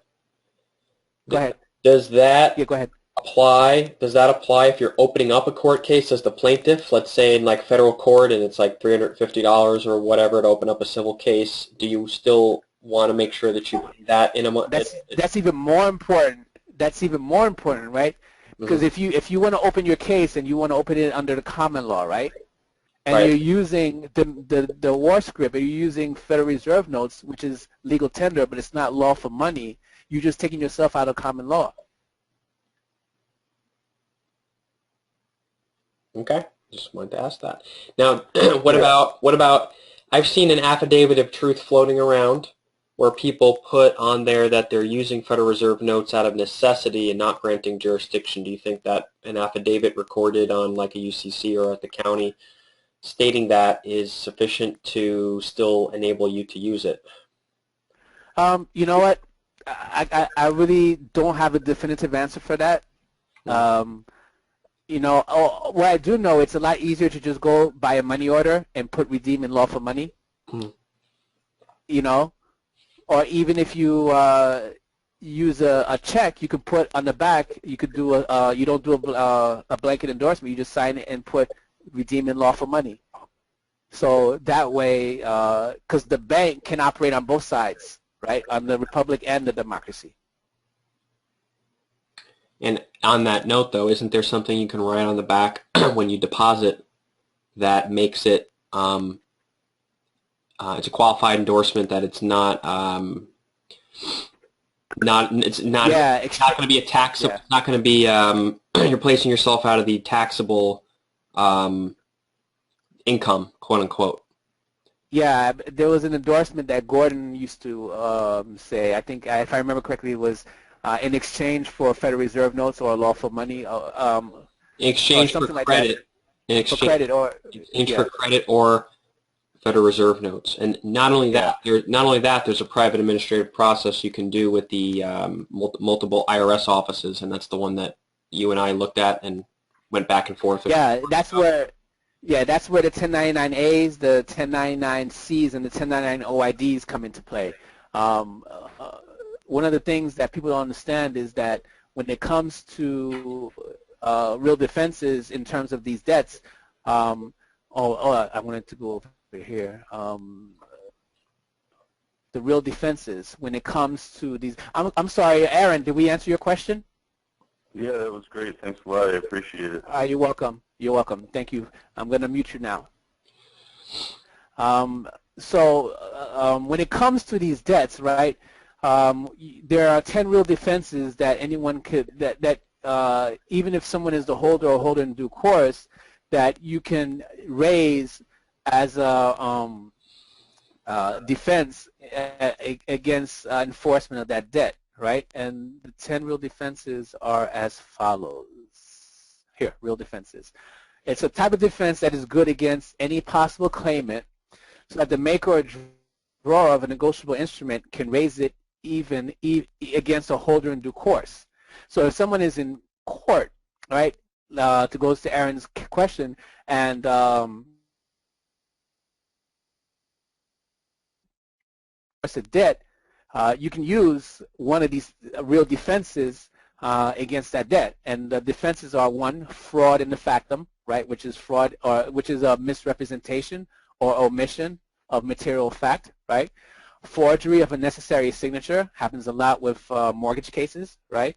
Go ahead. Does that Yeah, go ahead. apply? Does that apply if you're opening up a court case as the plaintiff? Let's say in like federal court, and it's like $350 or whatever to open up a civil case. Do you still want to make sure that you put that in a? That's even more important. That's even more important, right? Because if you want to open your case and you want to open it under the common law, right? And Right. you're using the war script, or you're using Federal Reserve notes, which is legal tender, but it's not lawful money. You're just taking yourself out of common law. Okay, just wanted to ask that. Now, what about? I've seen an affidavit of truth floating around where people put on there that they're using Federal Reserve notes out of necessity and not granting jurisdiction. Do you think that an affidavit recorded on like a UCC or at the county stating that is sufficient to still enable you to use it? You know what? I really don't have a definitive answer for that. You know, what I do know, it's a lot easier to just go buy a money order and put redeem in lawful money. You know, or even if you use a check, you could put on the back. You could do you don't do a blanket endorsement. You just sign it and put redeem in lawful money. So that way, because the bank can operate on both sides, right, on the republic and the democracy. And on that note, though, isn't there something you can write on the back when you deposit that makes it it's a qualified endorsement that it's not it's not going to be a taxable. It's not going to be you're placing yourself out of the taxable income, quote unquote. Yeah, there was an endorsement that Gordon used to say. I think, if I remember correctly, it was in exchange for Federal Reserve notes or lawful money. In exchange for credit. In exchange for credit or Federal Reserve notes. And not only that, there's a private administrative process you can do with the multiple IRS offices, and that's the one that you and I looked at and went back and forth. Yeah, that's where the 1099As, the 1099Cs, and the 1099 OIDs come into play. One of the things that people don't understand is that when it comes to real defenses in terms of these debts, I wanted to go over here. The real defenses when it comes to these. I'm sorry, Aaron. Did we answer your question? Yeah, that was great. Thanks a lot. I appreciate it. You're welcome. You're welcome. Thank you. I'm going to mute you now. When it comes to these debts, right? There are 10 real defenses that anyone could even if someone is the holder or holder in due course, that you can raise as a defense against enforcement of that debt, right? And the 10 real defenses are as follows. Here, real defenses. It's a type of defense that is good against any possible claimant, so that the maker or drawer of a negotiable instrument can raise it even against a holder in due course. So if someone is in court, right, to goes to Aaron's question, and a debt, you can use one of these real defenses against that debt. And the defenses are: one, fraud in the factum, right, which is fraud, or which is a misrepresentation or omission of material fact, right? Forgery of a necessary signature happens a lot with mortgage cases, right?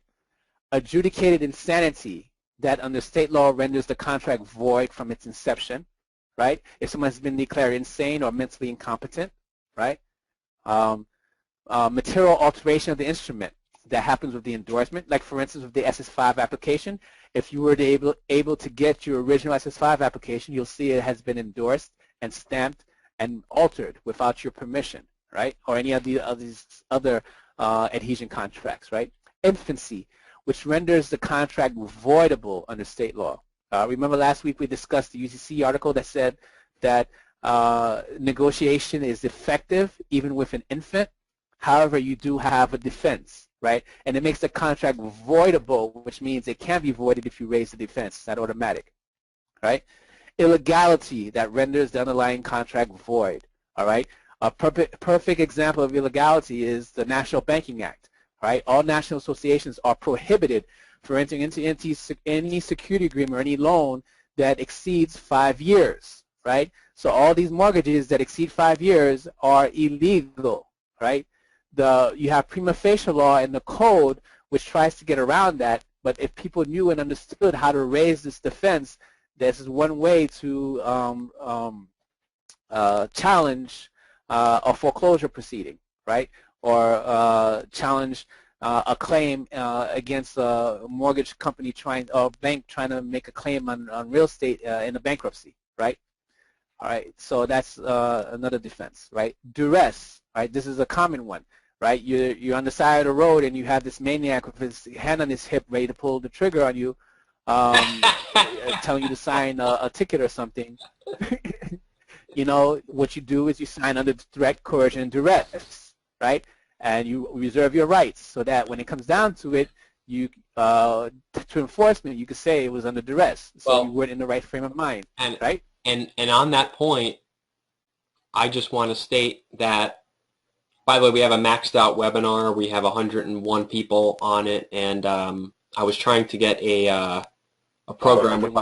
Adjudicated insanity, that under state law renders the contract void from its inception, right? If someone has been declared insane or mentally incompetent, right? Material alteration of the instrument, that happens with the endorsement. Like, for instance, with the SS5 application, if you were able to get your original SS5 application, you'll see it has been endorsed and stamped and altered without your permission, right? Or any of these other adhesion contracts, right? Infancy, which renders the contract voidable under state law. Remember last week we discussed the UCC article that said that negotiation is effective even with an infant. However, you do have a defense, right? And it makes the contract voidable, which means it can be voided if you raise the defense. It's not automatic, right? Illegality, that renders the underlying contract void, all right? A perfect example of illegality is the National Banking Act, right? All national associations are prohibited for entering into any security agreement or any loan that exceeds 5 years, right? So all these mortgages that exceed 5 years are illegal, right? You have prima facie law in the code which tries to get around that, but if people knew and understood how to raise this defense, this is one way to challenge a foreclosure proceeding, right? Or challenge a claim against a mortgage company or bank trying to make a claim on real estate in a bankruptcy, right? All right, so that's another defense, right? Duress, right? This is a common one, right? You're on the side of the road and you have this maniac with his hand on his hip ready to pull the trigger on you, telling you to sign a ticket or something. You know, what you do is you sign under threat, coercion, and duress, right? and you reserve your rights so that when it comes down to it, you to enforcement, you could say it was under duress, so Well, you weren't in the right frame of mind, right? And on that point, I just want to state that, by the way, we have a maxed out webinar. We have 101 people on it, and I was trying to get a program.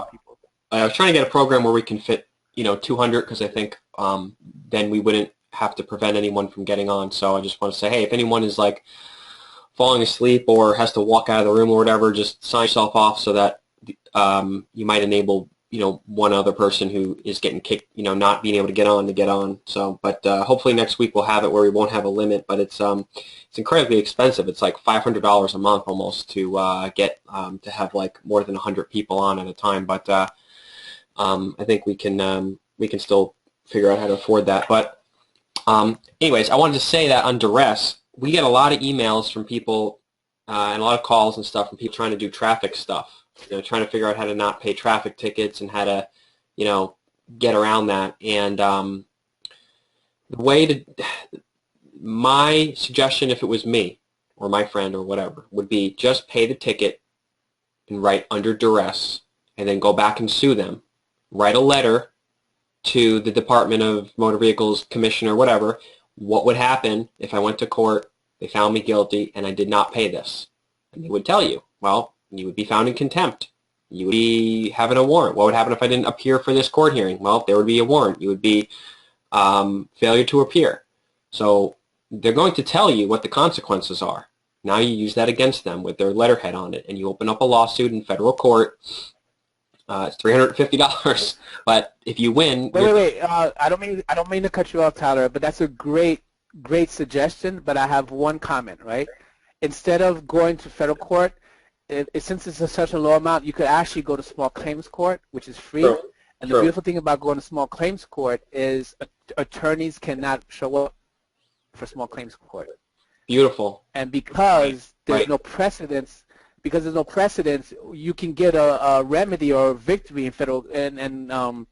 I was trying to get a program where we can fit 200, because I think then we wouldn't have to prevent anyone from getting on. So I just want to say, hey, if anyone is like falling asleep or has to walk out of the room or whatever, just sign yourself off so that you might enable one other person who is getting kicked, not being able to get on to get on. So, but hopefully next week we'll have it where we won't have a limit. But it's incredibly expensive. It's like $500 a month almost to get to have like more than 100 people on at a time. But I think we can still figure out how to afford that. But anyways, I wanted to say that on duress, we get a lot of emails from people and a lot of calls and stuff from people trying to do traffic stuff. Trying to figure out how to not pay traffic tickets and how to, get around that. And the way to, my suggestion, if it was me or my friend or whatever, would be just pay the ticket and write under duress, and then go back and sue them. Write a letter to the Department of Motor Vehicles Commissioner or whatever. What would happen if I went to court, they found me guilty, and I did not pay this? And they would tell you, well, you would be found in contempt. You would be having a warrant. What would happen if I didn't appear for this court hearing? Well, there would be a warrant. You would be failure to appear. So they're going to tell you what the consequences are. Now you use that against them with their letterhead on it, and you open up a lawsuit in federal court. It's $350, but if you win, wait. I don't mean to cut you off, Tyler, but that's a great suggestion. But I have one comment, right? Instead of going to federal court, since it's such a low amount, you could actually go to small claims court, which is free. True. And the beautiful thing about going to small claims court is attorneys cannot show up for small claims court. Beautiful. And because there's no precedence, you can get a remedy or a victory in federal in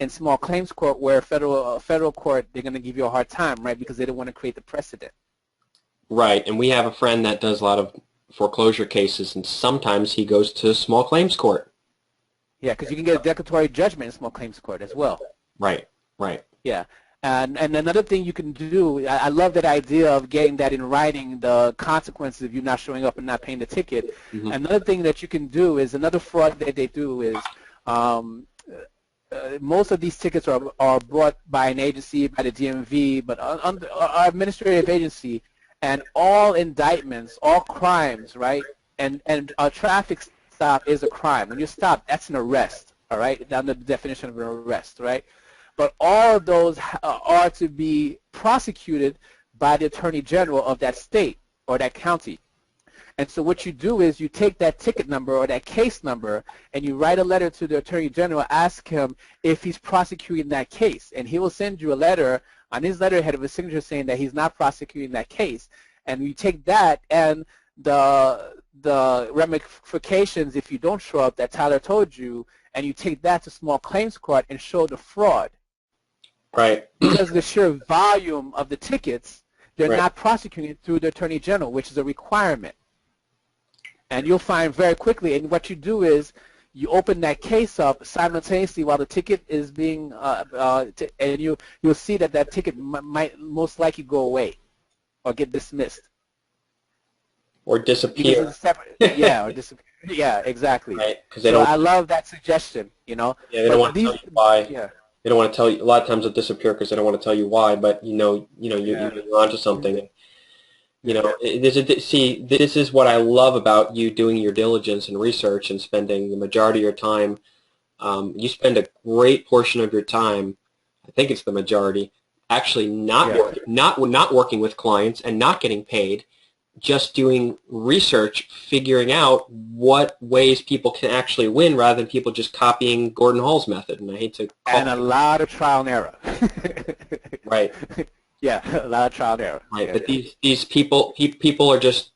small claims court, where federal court, they're going to give you a hard time, right? Because they don't want to create the precedent. Right. And we have a friend that does a lot of foreclosure cases, and sometimes he goes to small claims court. Yeah, because you can get a declaratory judgment in small claims court as well. Right. Yeah. And another thing you can do, I love that idea of getting that in writing, the consequences of you not showing up and not paying the ticket. Mm-hmm. Another thing that you can do is, another fraud that they do is, most of these tickets are brought by an agency, by the DMV, but our administrative agency, and all indictments, all crimes, right? And a traffic stop is a crime. When you stop, that's an arrest, all right? Down to the definition of an arrest, right? But all of those are to be prosecuted by the Attorney General of that state or that county. And so what you do is you take that ticket number or that case number and you write a letter to the Attorney General, ask him if he's prosecuting that case. And he will send you a letter on his letterhead of a signature saying that he's not prosecuting that case. And you take that and the ramifications if you don't show up that Tyler told you, and you take that to small claims court and show the fraud. Right. Because of the sheer volume of the tickets, they're not prosecuting it through the Attorney General, which is a requirement. And you'll find very quickly, and what you do is you open that case up simultaneously while the ticket is being, and you'll see that ticket might most likely go away or get dismissed. Or disappear. Yeah, or disappear. Yeah, exactly. Right, so I love that suggestion, Yeah, they don't want to tell you why. Yeah. They don't want to tell you. A lot of times they'll disappear because they don't want to tell you why, but you're onto something. This is what I love about you doing your diligence and research and spending the majority of your time. You spend a great portion of your time, I think it's the majority, actually not working with clients and not getting paid, just doing research, figuring out what ways people can actually win rather than people just copying Gordon Hall's method. And I hate to call and a lot of trial and error. Right. Yeah, a lot of trial and error. Right, but these people are just,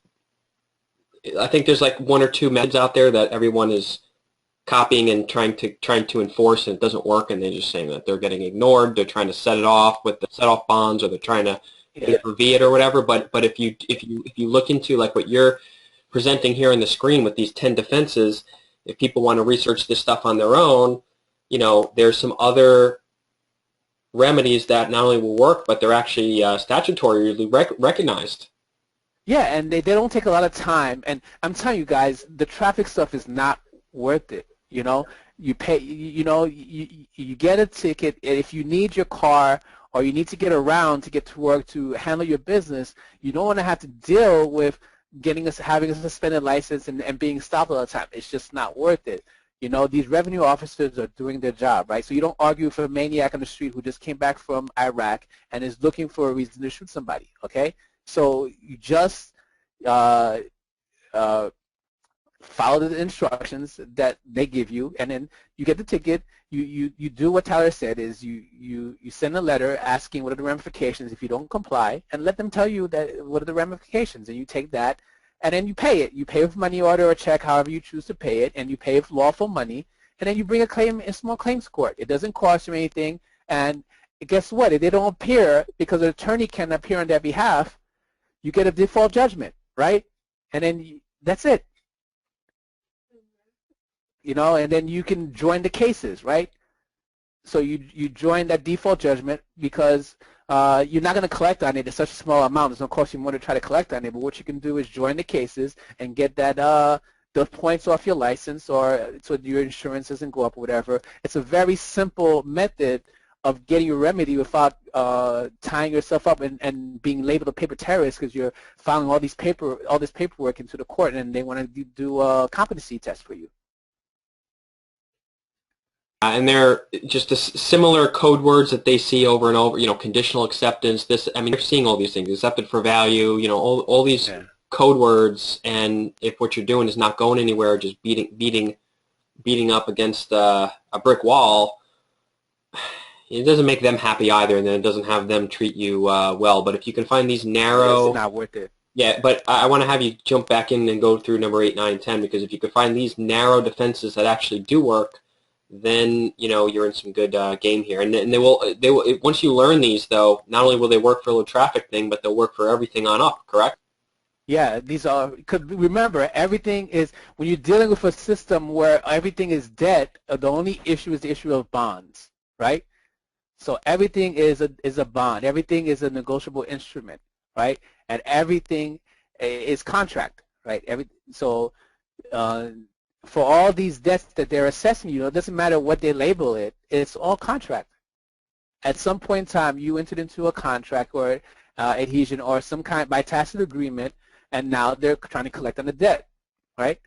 I think there's like one or two methods out there that everyone is copying and trying to enforce, and it doesn't work, and they're just saying that they're getting ignored. They're trying to set it off with the set-off bonds, or they're trying to pay for Fiat or whatever. But if you look into like what you're presenting here on the screen with these 10 defenses, if people want to research this stuff on their own, there's some other remedies that not only will work, but they're actually statutorily recognized. Yeah, and they don't take a lot of time. And I'm telling you guys, the traffic stuff is not worth it. You pay, you get a ticket, and if you need your car or you need to get around to get to work to handle your business, you don't want to have to deal with having a suspended license and being stopped all the time. It's just not worth it. These revenue officers are doing their job, right? So you don't argue with a maniac on the street who just came back from Iraq and is looking for a reason to shoot somebody, okay? So you just follow the instructions that they give you, and then you get the ticket. You do what Tyler said, is you send a letter asking what are the ramifications if you don't comply, and let them tell you what are the ramifications, and you take that, and then you pay it. You pay with money order or check, however you choose to pay it, and you pay with lawful money, and then you bring a claim in small claims court. It doesn't cost you anything, and guess what? If they don't appear because an attorney can appear on their behalf, you get a default judgment, right? And then that's it. And then you can join the cases, right? So you join that default judgment because you're not going to collect on it. It's such a small amount. It's going to cost you more to try to collect on it. But what you can do is join the cases and get that the points off your license, or so your insurance doesn't go up or whatever. It's a very simple method of getting your remedy without tying yourself up and being labeled a paper terrorist because you're filing all this paperwork into the court and they want to do a competency test for you. And they're just similar code words that they see over and over, conditional acceptance, they're seeing all these things, accepted for value, all these code words, and if what you're doing is not going anywhere, just beating up against a brick wall, it doesn't make them happy either, and then it doesn't have them treat you well. But if you can find these narrow... It's not worth it. Yeah, but I want to have you jump back in and go through number 8, 9, and 10, because if you can find these narrow defenses that actually do work, then you're in some good game here. And they will once you learn these, though, not only will they work for a little traffic thing, but they'll work for everything on up, correct? Yeah, these are, because remember, everything is, when you're dealing with a system where everything is debt, the only issue is the issue of bonds, right? So everything is a bond. Everything is a negotiable instrument, right? And everything is contract, right? For all these debts that they're assessing you, it doesn't matter what they label it, it's all contract. At some point in time, you entered into a contract or adhesion or some kind by tacit agreement, and now they're trying to collect on the debt, right?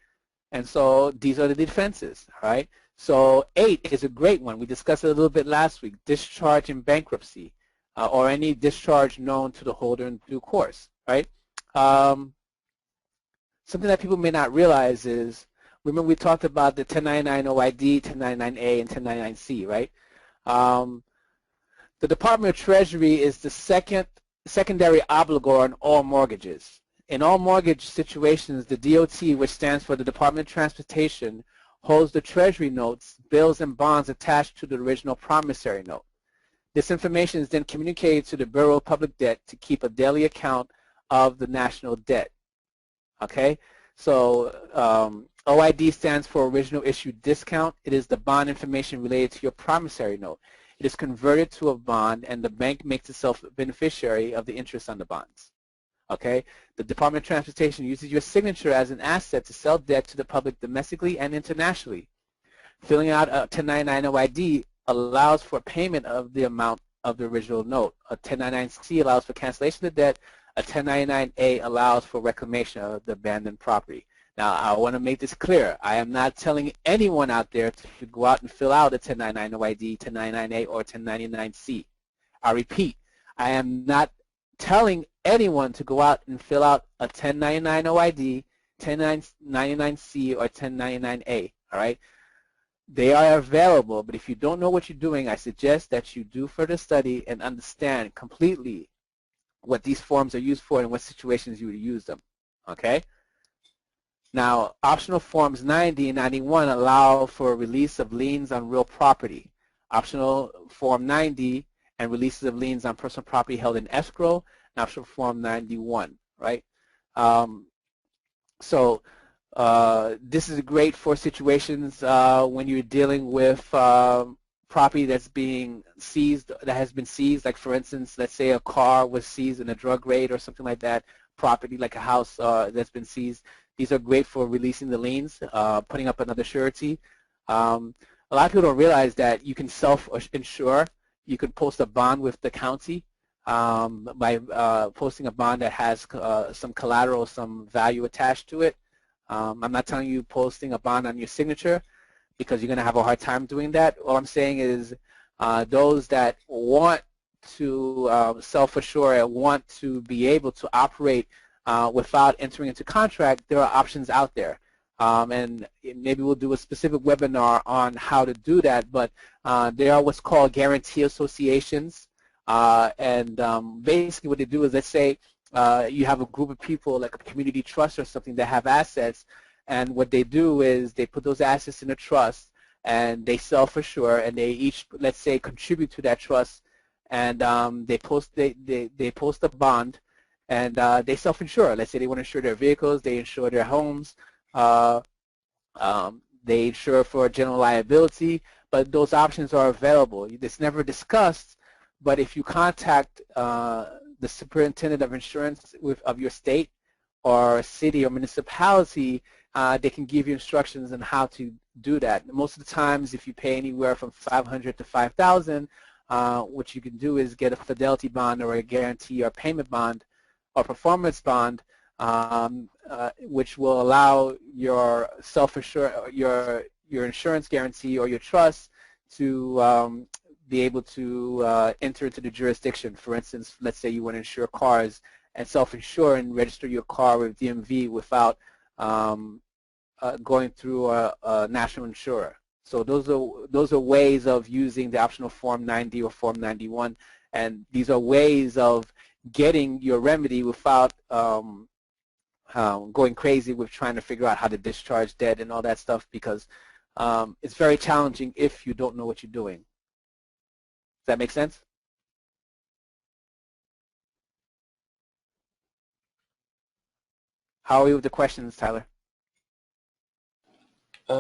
And so these are the defenses, right? So 8 is a great one. We discussed it a little bit last week, discharge in bankruptcy, or any discharge known to the holder in due course, right? Something that people may not realize is, remember we talked about the 1099 OID, 1099A, and 1099C, right? The Department of Treasury is the secondary obligor on all mortgages. In all mortgage situations, the DOT, which stands for the Department of Transportation, holds the Treasury notes, bills, and bonds attached to the original promissory note. This information is then communicated to the Bureau of Public Debt to keep a daily account of the national debt. Okay? So OID stands for original issue discount. It is the bond information related to your promissory note. It is converted to a bond, and the bank makes itself a beneficiary of the interest on the bonds. Okay? The Department of Transportation uses your signature as an asset to sell debt to the public domestically and internationally. Filling out a 1099 OID allows for payment of the amount of the original note. A 1099-C allows for cancellation of debt. A 1099-A allows for reclamation of the abandoned property. Now, I want to make this clear. I am not telling anyone out there to go out and fill out a 1099 OID, 1099-A, or 1099-C. I repeat, I am not telling anyone to go out and fill out a 1099 OID, 1099-C, or 1099-A, all right? They are available, but if you don't know what you're doing, I suggest that you do further study and understand completely what these forms are used for and what situations you would use them, okay? Now, optional forms 90 and 91 allow for release of liens on real property. Optional form 90 and releases of liens on personal property held in escrow optional form 91, right? So this is great for situations when you're dealing with property that's being seized, that has been seized. Like for instance, let's say a car was seized in a drug raid or something like that. Property like a house that's been seized. These are great for releasing the liens, putting up another surety. A lot of people don't realize that you can self-insure. You can post a bond with the county by posting a bond that has some collateral, some value attached to it. I'm not telling you posting a bond on your signature because you're going to have a hard time doing that. All I'm saying is those that want to self-assure and want to be able to operate without entering into contract, there are options out there. And maybe we'll do a specific webinar on how to do that, but there are what's called guarantee associations. Basically what they do is, let's say you have a group of people like a community trust or something that have assets, and what they do is they put those assets in a trust and they self-assure, and they each, let's say, contribute to that trust, and they post a bond, and they self-insure. Let's say they want to insure their vehicles, they insure their homes, they insure for general liability, but those options are available. It's never discussed, but if you contact the superintendent of insurance of your state or city or municipality, they can give you instructions on how to do that. Most of the times, if you pay anywhere from $500 to $5,000, what you can do is get a fidelity bond or a guarantee or payment bond or performance bond, which will allow your your insurance guarantee or your trust to be able to enter into the jurisdiction. For instance, let's say you want to insure cars and self-insure and register your car with DMV without going through a national insurer. So those are ways of using the optional Form 90 or Form 91, and these are ways of getting your remedy without going crazy with trying to figure out how to discharge debt and all that stuff, because it's very challenging if you don't know what you're doing. Does that make sense? How are we with the questions, Tyler? I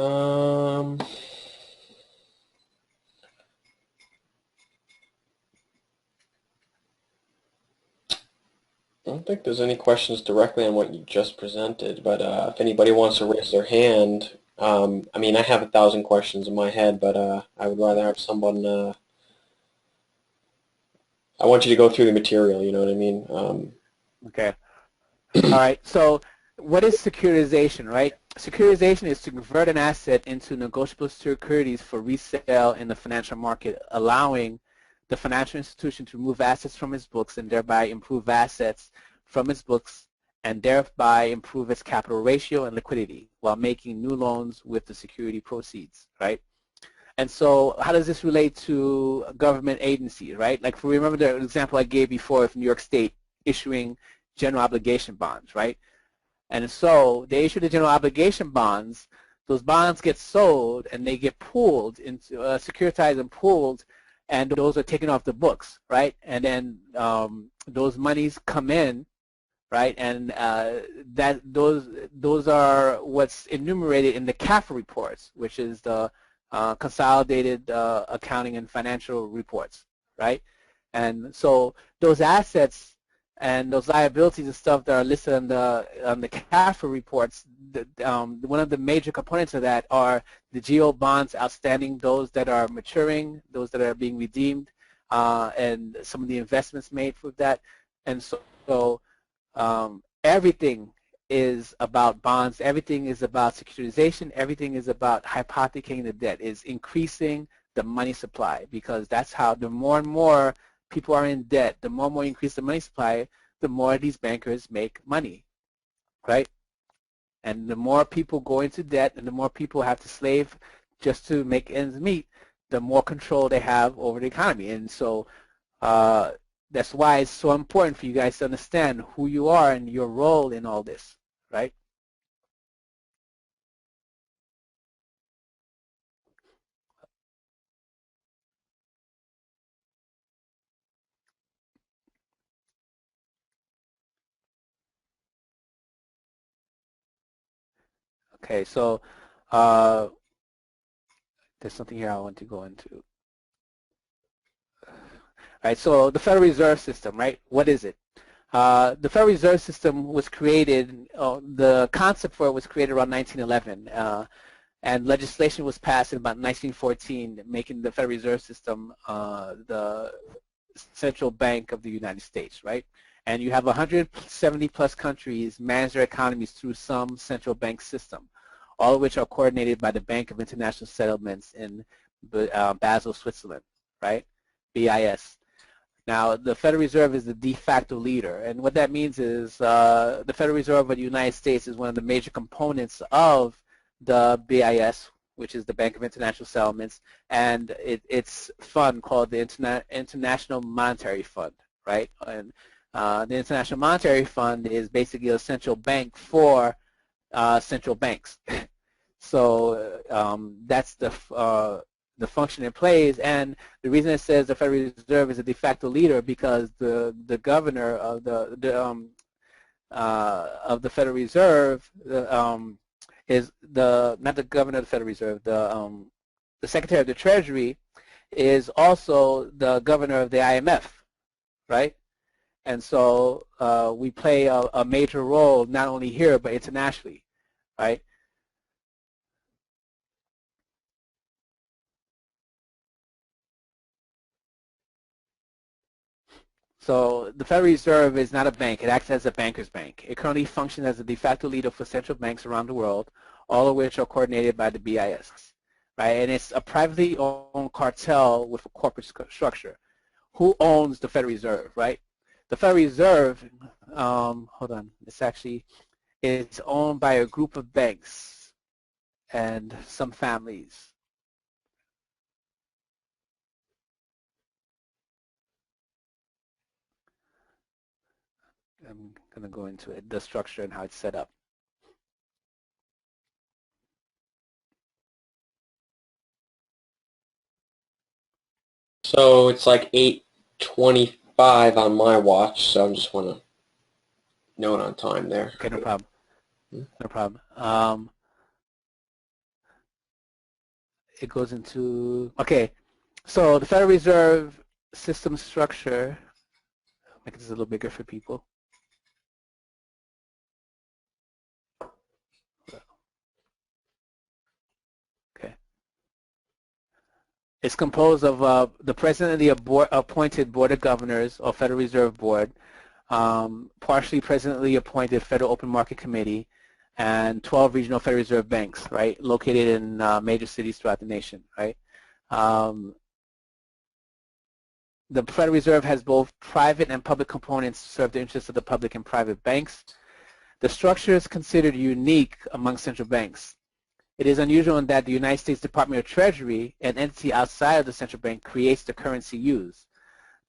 don't think there's any questions directly on what you just presented, but if anybody wants to raise their hand, I mean, I have 1,000 questions in my head, but I would rather have someone. I want you to go through the material. You know what I mean? Okay. All right. So, what is securitization, right? Securitization is to convert an asset into negotiable securities for resale in the financial market, allowing the financial institution to remove assets from its books and thereby improve assets from its books and thereby improve its capital ratio and liquidity while making new loans with the security proceeds, right? And so how does this relate to government agencies, right? Like, for remember the example I gave before of New York State issuing general obligation bonds, right? And so they issue the general obligation bonds. Those bonds get sold and they get pooled into securitized and pooled, and those are taken off the books, right? And then those monies come in, right? And those are what's enumerated in the CAFA reports, which is the consolidated accounting and financial reports, right? And so those assets and those liabilities and stuff that are listed on the CAFA reports, one of the major components of that are the GO bonds outstanding, those that are maturing, those that are being redeemed, and some of the investments made with that. And so everything is about bonds, everything is about securitization, everything is about hypothecating the debt, is increasing the money supply, because that's how the more and more people are in debt, the more and more you increase the money supply, the more these bankers make money, right? And the more people go into debt and the more people have to slave just to make ends meet, the more control they have over the economy. And so that's why it's so important for you guys to understand who you are and your role in all this, right? Okay, so there's something here I want to go into. All right, so the Federal Reserve System, right? What is it? The Federal Reserve System was created, the concept for it was created around 1911, and legislation was passed in about 1914, making the Federal Reserve System the central bank of the United States, right? And you have 170 plus countries manage their economies through some central bank system, all of which are coordinated by the Bank of International Settlements in Basel, Switzerland, right? BIS. Now, the Federal Reserve is the de facto leader, and what that means is the Federal Reserve of the United States is one of the major components of the BIS, which is the Bank of International Settlements, and its fund called the International Monetary Fund, right? And the International Monetary Fund is basically a central bank for central banks. So that's the function it plays, and the reason it says the Federal Reserve is a de facto leader because the governor of the Federal Reserve is not the governor of the Federal Reserve, the Secretary of the Treasury is also the governor of the IMF, right? And so we play a major role not only here but internationally, right? So the Federal Reserve is not a bank. It acts as a banker's bank. It currently functions as a de facto leader for central banks around the world, all of which are coordinated by the BIS, right? And it's a privately owned cartel with a corporate structure. Who owns the Federal Reserve, right? The Federal Reserve, hold on, it's owned by a group of banks and some families. I'm going to go into it, the structure and how it's set up. So it's like 8:25 on my watch, so I just want to note on time there. Okay, no problem. No problem. It goes into, okay, so the Federal Reserve system structure, make this a little bigger for people. Okay. It's composed of the President of the appointed Board of Governors or Federal Reserve Board, partially presently appointed Federal Open Market Committee, and 12 regional Federal Reserve banks, right, located in major cities throughout the nation, right? The Federal Reserve has both private and public components to serve the interests of the public and private banks. The structure is considered unique among central banks. It is unusual in that the United States Department of Treasury, an entity outside of the central bank, creates the currency used.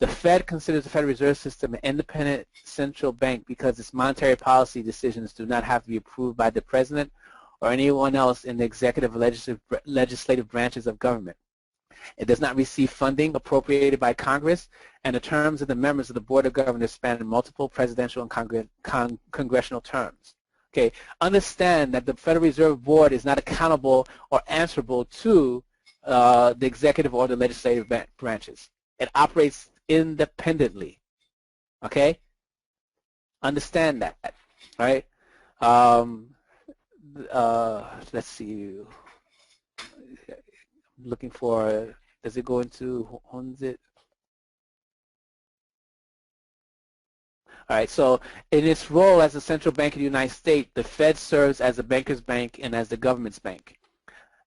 The Fed considers the Federal Reserve System an independent central bank because its monetary policy decisions do not have to be approved by the President or anyone else in the executive or legislative branches of government. It does not receive funding appropriated by Congress, and the terms of the members of the Board of Governors span multiple presidential and congressional terms. Okay, understand that the Federal Reserve Board is not accountable or answerable to the executive or the legislative branches. It operates independently. Okay, understand that. Right? Let's see. I'm looking for. Does it go into owns it? All right, so in its role as the central bank of the United States, the Fed serves as a banker's bank and as the government's bank.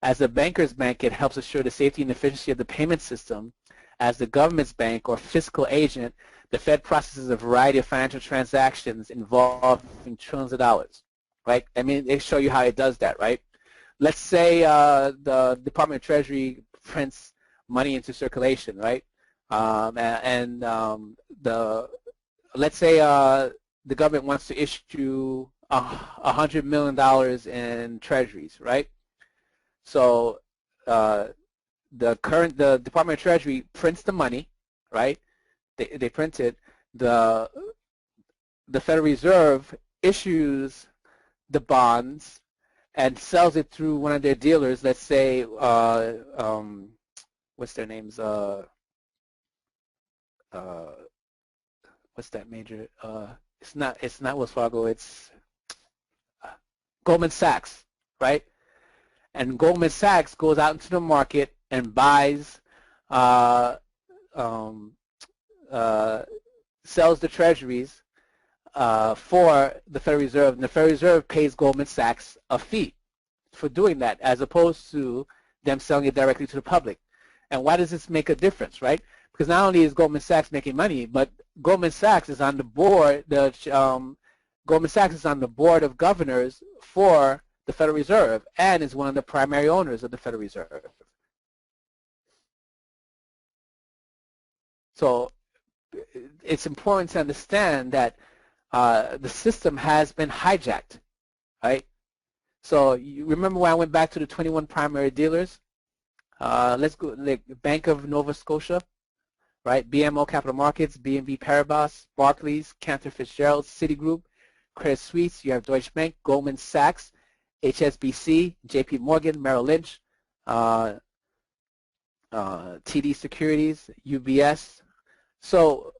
As a banker's bank, it helps assure the safety and efficiency of the payment system. As the government's bank or fiscal agent, the Fed processes a variety of financial transactions involving trillions of dollars, right? I mean, they show you how it does that, right? Let's say the Department of Treasury prints money into circulation, right? Let's say the government wants to issue $100 million in treasuries, right? So the Department of Treasury prints the money, right? They print it. The Federal Reserve issues the bonds, and sells it through one of their dealers. Let's say, what's their names? What's that major? It's not Wells Fargo. It's Goldman Sachs, right? And Goldman Sachs goes out into the market and buys, sells the treasuries for the Federal Reserve, and the Federal Reserve pays Goldman Sachs a fee for doing that, as opposed to them selling it directly to the public. And why does this make a difference, right? Because not only is Goldman Sachs making money, but Goldman Sachs is on the board. Goldman Sachs is on the board of governors for the Federal Reserve and is one of the primary owners of the Federal Reserve. So it's important to understand that the system has been hijacked, right? So you remember when I went back to the 21 primary dealers? Let's go, like Bank of Nova Scotia, right? BMO Capital Markets, BNP Paribas, Barclays, Cantor Fitzgerald, Citigroup, Credit Suisse, you have Deutsche Bank, Goldman Sachs, HSBC, JP Morgan, Merrill Lynch, TD Securities, UBS. So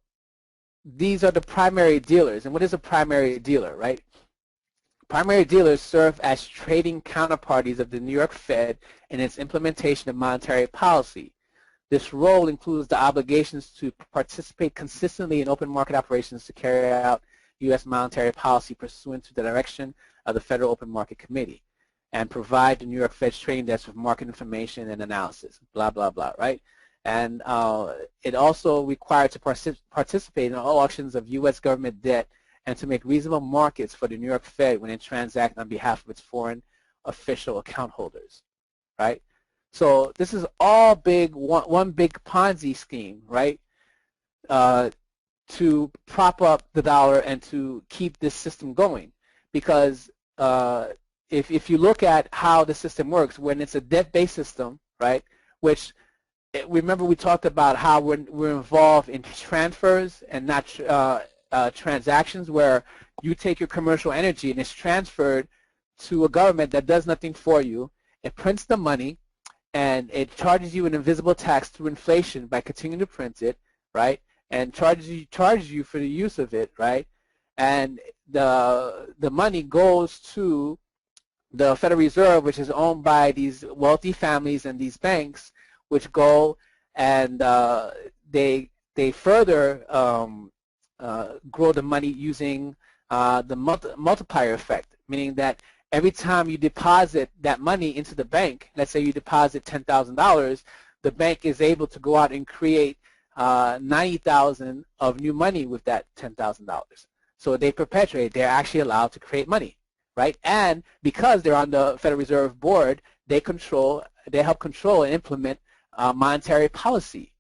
these are the primary dealers. And what is a primary dealer, right? Primary dealers serve as trading counterparties of the New York Fed in its implementation of monetary policy. This role includes the obligations to participate consistently in open market operations to carry out U.S. monetary policy pursuant to the direction of the Federal Open Market Committee and provide the New York Fed's trading desk with market information and analysis, blah, blah, blah, right? And it also required to participate in all auctions of U.S. government debt and to make reasonable markets for the New York Fed when it transacts on behalf of its foreign official account holders, right? So this is all one big Ponzi scheme, right, to prop up the dollar and to keep this system going. Because if you look at how the system works, when it's a debt-based system, right, which remember we talked about how we're involved in transfers and not transactions, where you take your commercial energy and it's transferred to a government that does nothing for you. It prints the money and it charges you an invisible tax through inflation by continuing to print it, right? And charges you for the use of it, right? And the money goes to the Federal Reserve, which is owned by these wealthy families and these banks, which go and they further grow the money using the multiplier effect, meaning that every time you deposit that money into the bank, let's say you deposit $10,000, the bank is able to go out and create $90,000 of new money with that $10,000. So they perpetuate, they're actually allowed to create money, right? And because they're on the Federal Reserve Board, they help control and implement monetary policy.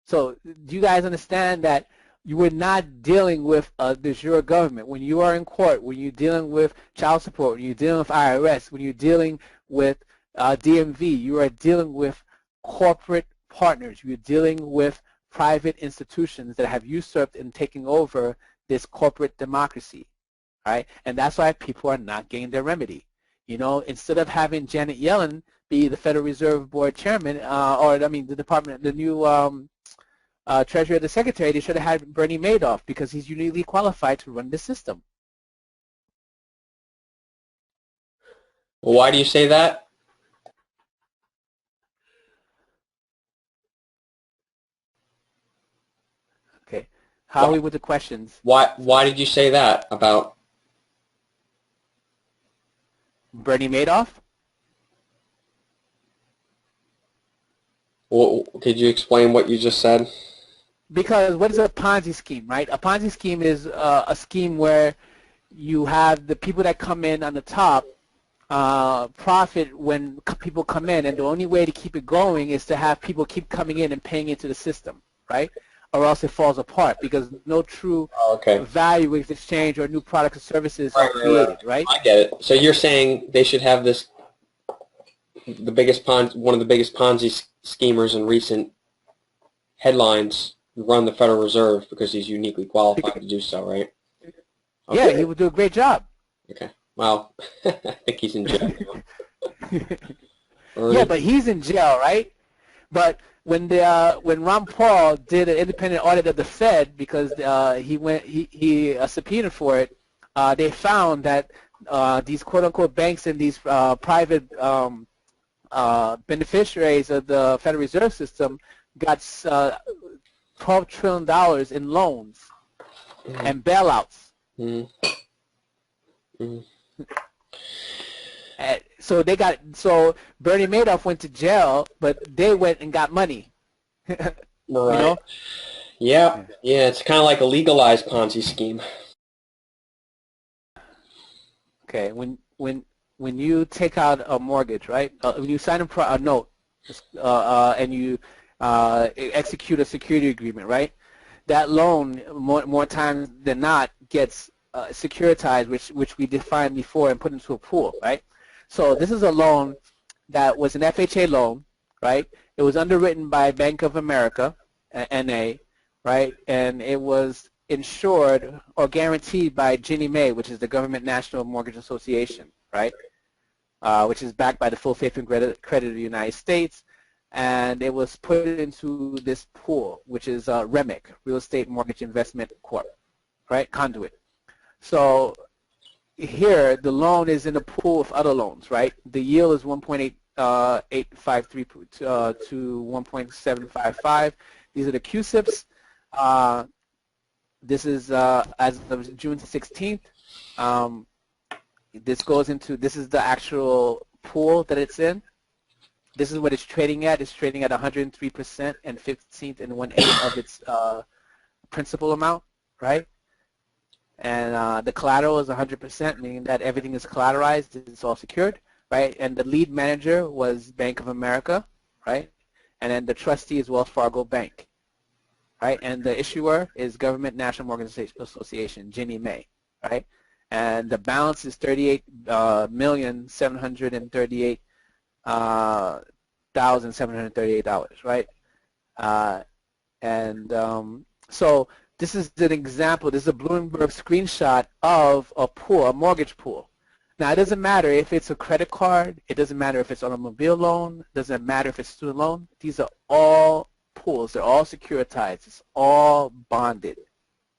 So do you guys understand that you are not dealing with a de jure government? When you are in court, when you're dealing with child support, when you're dealing with IRS, when you're dealing with DMV, you are dealing with corporate partners. You're dealing with private institutions that have usurped and taken over this corporate democracy, right? And that's why people are not getting their remedy. You know, instead of having Janet Yellen be the Federal Reserve Board chairman, the new Treasury of the Secretary, they should have had Bernie Madoff, because he's uniquely qualified to run the system. Well, why do you say that? Okay, how are we with the questions? Why did you say that about Bernie Madoff? Well, could you explain what you just said? Because what is a Ponzi scheme, right? A Ponzi scheme is a scheme where you have the people that come in on the top profit when people come in, and the only way to keep it going is to have people keep coming in and paying into the system, right? Or else it falls apart, because no true value is exchanged or new products or services are created, right? I get it. So you're saying they should have this, one of the biggest Ponzi schemers in recent headlines run the Federal Reserve because he's uniquely qualified to do so, right? Okay. Yeah, he would do a great job. Okay. Well, I think he's in jail now. Yeah, but he's in jail, right? But when Ron Paul did an independent audit of the Fed, because he subpoenaed for it, they found that these quote-unquote banks and these private beneficiaries of the Federal Reserve System got $12 trillion in loans and bailouts. So Bernie Madoff went to jail, but they went and got money. Right. You know? Yeah. It's kind of like a legalized Ponzi scheme. Okay, when you take out a mortgage, right? When you sign a note and you execute a security agreement, right? That loan, more times than not, gets securitized, which we defined before, and put into a pool, right? So this is a loan that was an FHA loan, right? It was underwritten by Bank of America, NA, right? And it was insured or guaranteed by Ginnie Mae, which is the Government National Mortgage Association, right? Which is backed by the full faith and credit of the United States. And it was put into this pool, which is REMIC, Real Estate Mortgage Investment Corp, right? Conduit. So here, the loan is in a pool of other loans, right? The yield is 1.853 to 1.755. These are the QSIPs. This is as of June 16th. This is the actual pool that it's in. This is what it's trading at. It's trading at 103% and 15th and 1/8 of its principal amount, right? And the collateral is 100%, meaning that everything is collateralized. It's all secured, right? And the lead manager was Bank of America, right? And then the trustee is Wells Fargo Bank, right? And the issuer is Government National Mortgage Association, Ginnie Mae, right? And the balance is $38,738,738, right? So this is an example. This is a Bloomberg screenshot of a pool, a mortgage pool. Now, it doesn't matter if it's a credit card. It doesn't matter if it's an automobile loan. It doesn't matter if it's student loan. These are all pools. They're all securitized. It's all bonded,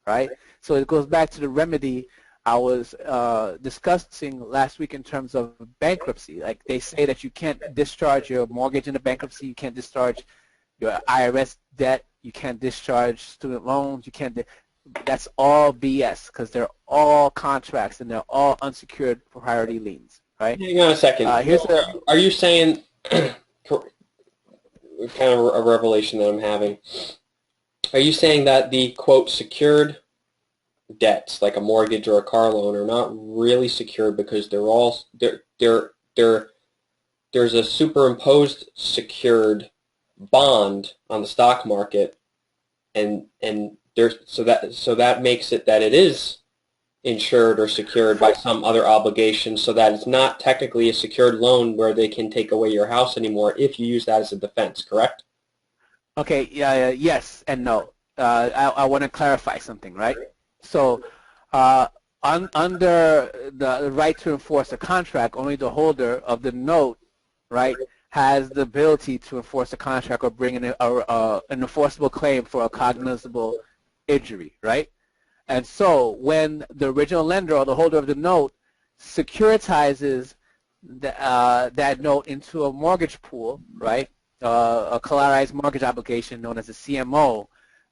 right? So it goes back to the remedy I was discussing last week in terms of bankruptcy. Like, they say that you can't discharge your mortgage in a bankruptcy. You can't discharge your IRS debt. You can't discharge student loans. You can't. That's all BS, because they're all contracts and they're all unsecured priority liens, right? Hang on a second. Are you saying, kind of a revelation that I'm having, are you saying that the, quote, secured debts, like a mortgage or a car loan, are not really secured because there's a superimposed secured bond on the stock market, and so that makes it that it is insured or secured by some other obligation, so that it's not technically a secured loan where they can take away your house anymore if you use that as a defense, correct? Okay, yes and no. I want to clarify something, right? So under the right to enforce a contract, only the holder of the note, right, has the ability to enforce a contract or bring in an enforceable claim for a cognizable injury, right? And so when the original lender or the holder of the note securitizes that note into a mortgage pool, right, a collateralized mortgage obligation known as a CMO,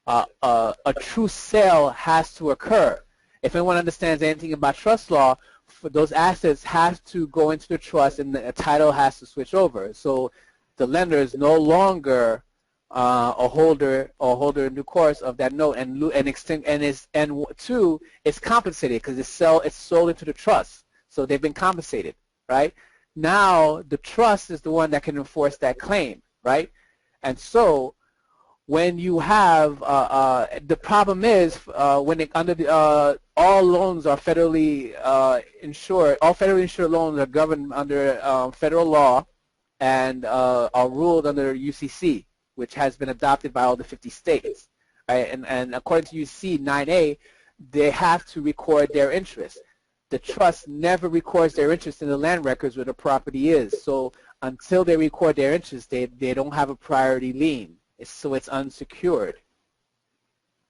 a true sale has to occur. If anyone understands anything about trust law, for those assets have to go into the trust and the title has to switch over. So the lender is no longer a holder in due course of that note, and two, it's compensated because it's sold into the trust. So they've been compensated, right? Now the trust is the one that can enforce that claim, right? And so when you have the problem is when all loans are federally insured. All federally insured loans are governed under federal law and are ruled under UCC, which has been adopted by all the 50 states. Right? And according to UCC 9A, they have to record their interest. the trust never records their interest in the land records where the property is. So until they record their interest, they don't have a priority lien. So it's unsecured,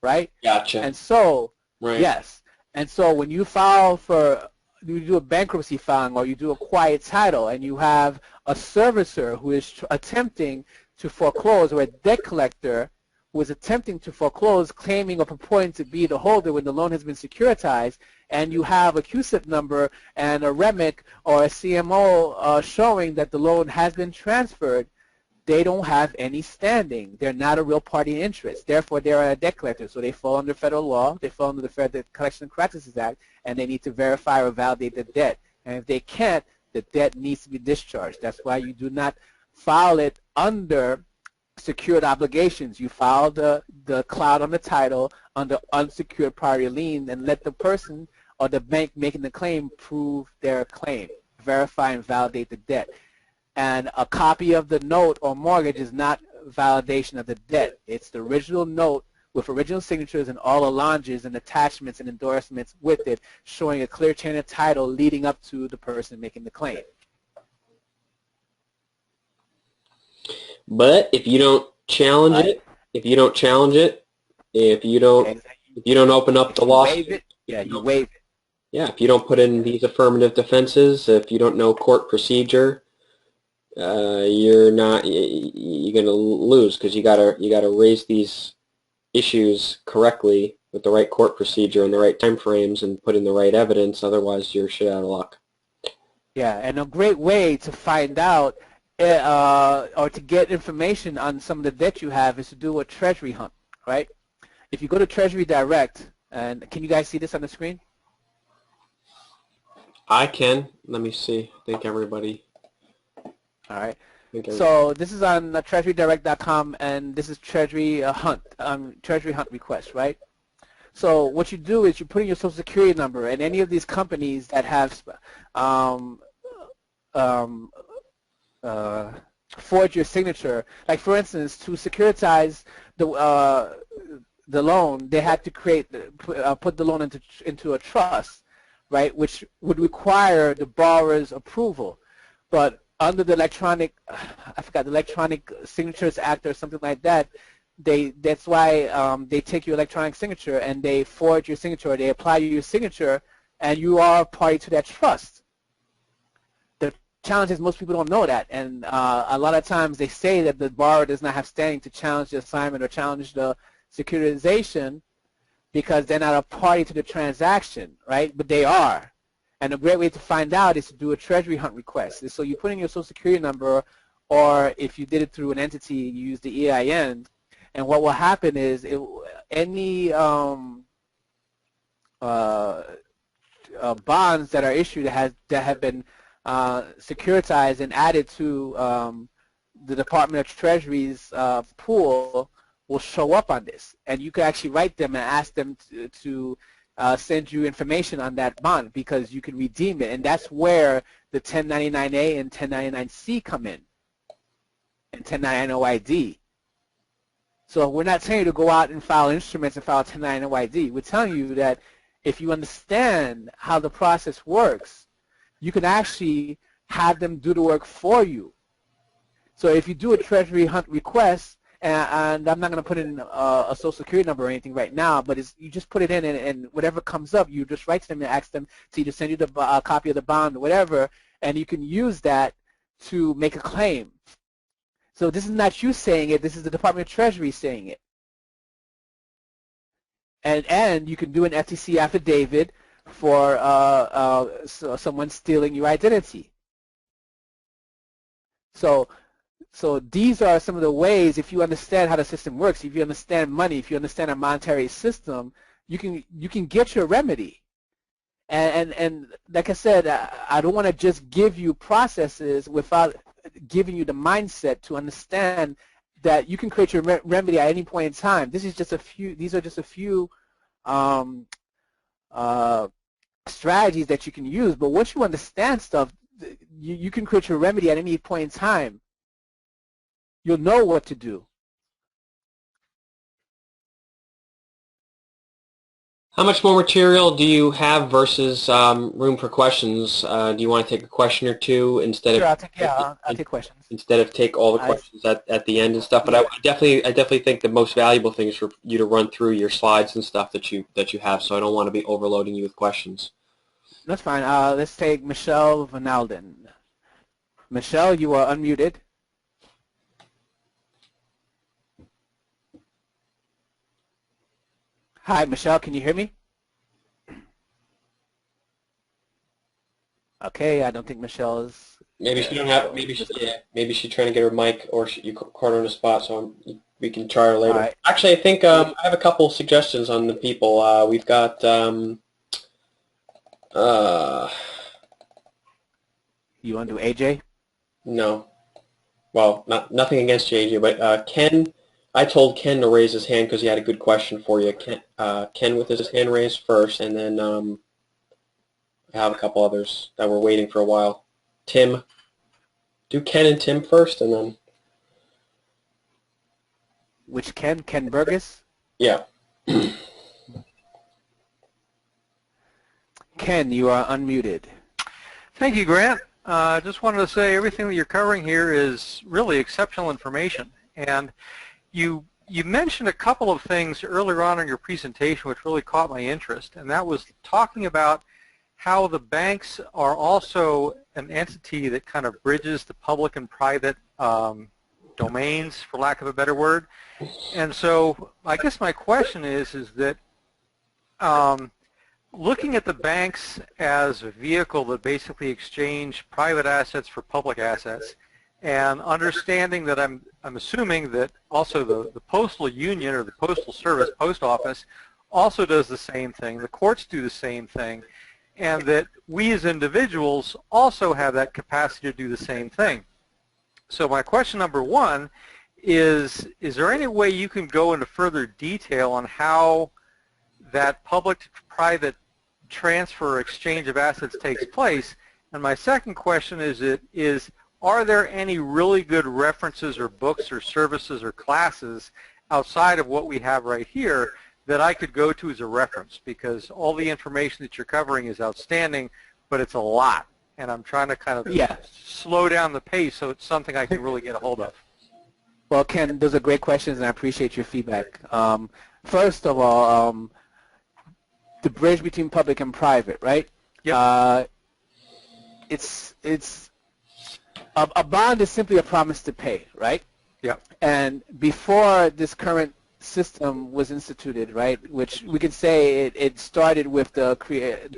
right? Gotcha. And so, Right. yes. And so when you file for, you do a bankruptcy filing or you do a quiet title and you have a servicer who is attempting to foreclose, or a debt collector who is attempting to foreclose, claiming or purporting to be the holder when the loan has been securitized, and you have a QSIP number and a REMIC or a CMO showing that the loan has been transferred, they don't have any standing. They're not a real party in interest. Therefore, they're a debt collector. So they fall under federal law. They fall under the Fair Debt Collection Practices Act, and they need to verify or validate the debt. And if they can't, the debt needs to be discharged. That's why you do not file it under secured obligations. You file the cloud on the title under unsecured priority lien and let the person or the bank making the claim prove their claim, verify and validate the debt. And a copy of the note or mortgage is not validation of the debt. It's the original note with original signatures and all allonges and attachments and endorsements with it, showing a clear chain of title leading up to the person making the claim. But if you don't challenge it, if you don't open up the lawsuit, you waive it. Yeah, if you don't put in these affirmative defenses, if you don't know court procedure, you're going to lose, because you gotta raise these issues correctly with the right court procedure and the right time frames and put in the right evidence. Otherwise, you're shit out of luck. Yeah, and a great way to find out or to get information on some of the debt you have is to do a Treasury hunt, right? If you go to Treasury Direct, and can you guys see this on the screen? I can. Let me see. I think everybody. All right. So this is on treasurydirect.com, and this is Treasury Hunt, Treasury Hunt request, right? So what you do is you put in your Social Security number, and any of these companies that have forged your signature, like for instance, to securitize the loan, they had to put the loan into a trust, right, which would require the borrower's approval. But under the electronic, I forgot, the Electronic Signatures Act or something like that, that's why they take your electronic signature and they forge your signature, or they apply your signature, and you are a party to that trust. The challenge is most people don't know that, and a lot of times they say that the borrower does not have standing to challenge the assignment or challenge the securitization because they're not a party to the transaction, right? But they are. And a great way to find out is to do a Treasury Hunt request. So you put in your Social Security number, or if you did it through an entity, you use the EIN. And what will happen is any bonds that are issued that have been securitized and added to the Department of Treasury's pool will show up on this. And you can actually write them and ask them to send you information on that bond, because you can redeem it, and that's where the 1099A and 1099C come in, and 1099OID. So we're not telling you to go out and file instruments and file 1099OID. We're telling you that if you understand how the process works, you can actually have them do the work for you. So if you do a Treasury Hunt request, and I'm not going to put in a Social Security number or anything right now, but you just put it in, and whatever comes up, you just write to them and ask them to either send you the copy of the bond or whatever, and you can use that to make a claim. So this is not you saying it, this is the Department of Treasury saying it. And you can do an FTC affidavit for someone stealing your identity. So these are some of the ways, if you understand how the system works, if you understand money, if you understand a monetary system, you can get your remedy. And like I said, I don't want to just give you processes without giving you the mindset to understand that you can create your remedy at any point in time. These are just a few strategies that you can use. But once you understand stuff, you can create your remedy at any point in time. You'll know what to do. How much more material do you have versus room for questions? Do you want to take a question or two instead Sure, of I'll take questions. take all the questions at the end and stuff? But Yeah. I definitely think the most valuable thing is for you to run through your slides and stuff that you have. So I don't want to be overloading you with questions. That's fine. Let's take Michelle Van Alden. Michelle, you are unmuted. Hi, Michelle. Can you hear me? Okay, I don't think Michelle is. Maybe she don't have. Maybe she's trying to get her mic, or you caught her on the spot. So we can try her later. All right. Actually, I think I have a couple suggestions on the people. We've got. You want to do AJ? No. Well, nothing against JJ, but Ken. I told Ken to raise his hand because he had a good question for you. Ken with his hand raised first, and then I have a couple others that were waiting for a while. Tim. Do Ken and Tim first, and then... Which Ken? Ken Burgess? Yeah. Ken, you are unmuted. Thank you, Grant. I just wanted to say everything that you're covering here is really exceptional information. And you mentioned a couple of things earlier on in your presentation which really caught my interest, and that was talking about how the banks are also an entity that kind of bridges the public and private domains, for lack of a better word. And so I guess my question is that looking at the banks as a vehicle that basically exchange private assets for public assets, and understanding that I'm assuming that also the postal union or the postal service, post office, also does the same thing. The courts do the same thing, and that we as individuals also have that capacity to do the same thing. So my question number one is there any way you can go into further detail on how that public to private transfer or exchange of assets takes place? And my second question is are there any really good references or books or services or classes outside of what we have right here that I could go to as a reference? Because all the information that you're covering is outstanding, but it's a lot. And I'm trying to kind of slow down the pace so it's something I can really get a hold of. Well, Ken, those are great questions, and I appreciate your feedback. First of all, the bridge between public and private, right? Yep. It's a bond is simply a promise to pay, right? Yep. And before this current system was instituted, right, which we could say it started with the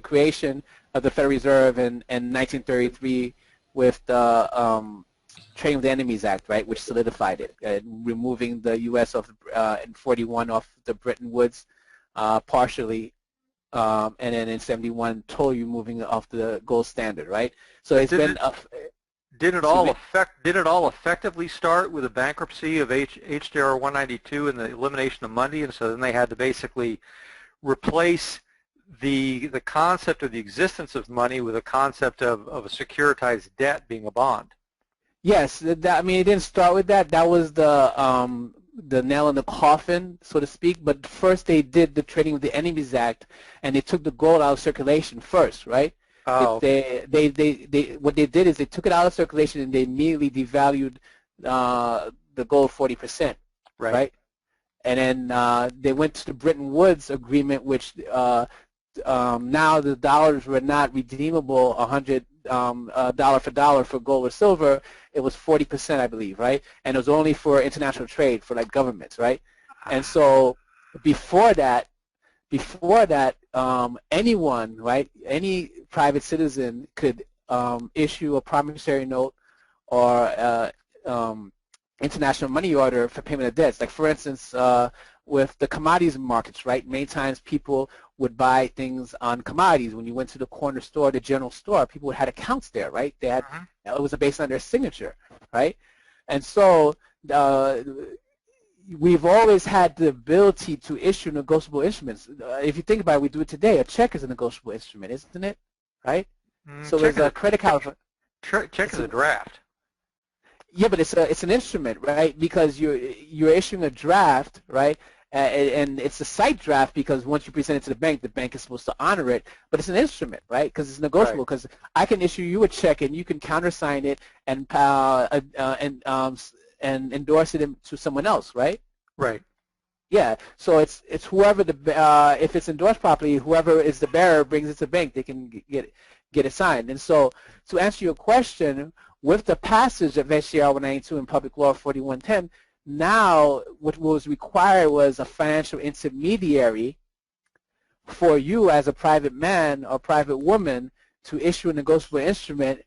creation of the Federal Reserve in 1933 with the Trading with the Enemies Act, right, which solidified it, removing the U.S. in 41 off the Bretton Woods partially, and then in 71 totally removing off the gold standard, right? So it's been Did it all effectively start with the bankruptcy of HJR 192 and the elimination of money, and so then they had to basically replace the concept of the existence of money with a concept of a securitized debt being a bond? Yes, I mean, it didn't start with that. That was the nail in the coffin, so to speak. But first they did the Trading with the Enemies Act, and they took the gold out of circulation first, right? Oh. What they did is they took it out of circulation and they immediately devalued the gold 40%, right? And then they went to the Bretton Woods agreement, which now the dollars were not redeemable dollar for dollar for gold or silver. It was 40%, I believe, right? And it was only for international trade, for like governments, right? And so before that, anyone, right, any private citizen could issue a promissory note or international money order for payment of debts. Like, for instance, with the commodities markets, right, many times people would buy things on commodities. When you went to the corner store, the general store, people had accounts there, right? They had, it was based on their signature, right? And so we've always had the ability to issue negotiable instruments. If you think about it, we do it today. A check is a negotiable instrument, isn't it? Right? So there's a credit card. Check is a draft. Yeah, but it's an instrument, right? Because you're issuing a draft, right? and it's a sight draft because once you present it to the bank is supposed to honor it, but it's an instrument, right? Because it's negotiable. Because I can issue you a check and you can countersign it and endorse it to someone else, right? Right. Yeah. So it's whoever if it's endorsed properly, whoever is the bearer brings it to the bank, they can get it signed. And so to answer your question, with the passage of SCR 192 and Public Law 4110. Now, what was required was a financial intermediary for you as a private man or private woman to issue a negotiable instrument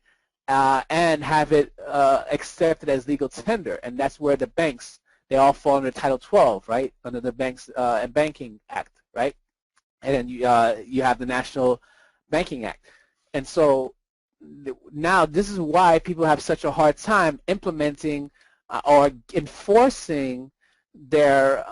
and have it accepted as legal tender. And that's where the banks, they all fall under Title 12, right, under the Banks and Banking Act, right? And then you have the National Banking Act. And so now this is why people have such a hard time implementing or enforcing their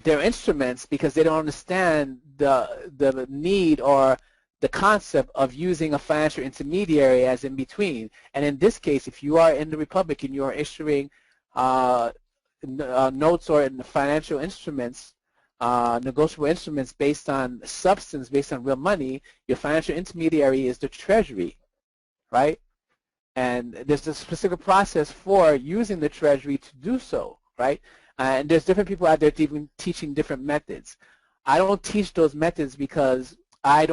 instruments because they don't understand the need or the concept of using a financial intermediary as in between. And in this case, if you are in the Republic and you are issuing notes or in the financial instruments, negotiable instruments based on substance, based on real money, your financial intermediary is the Treasury, right? And there's a specific process for using the Treasury to do so, right? And there's different people out there teaching different methods. I don't teach those methods because I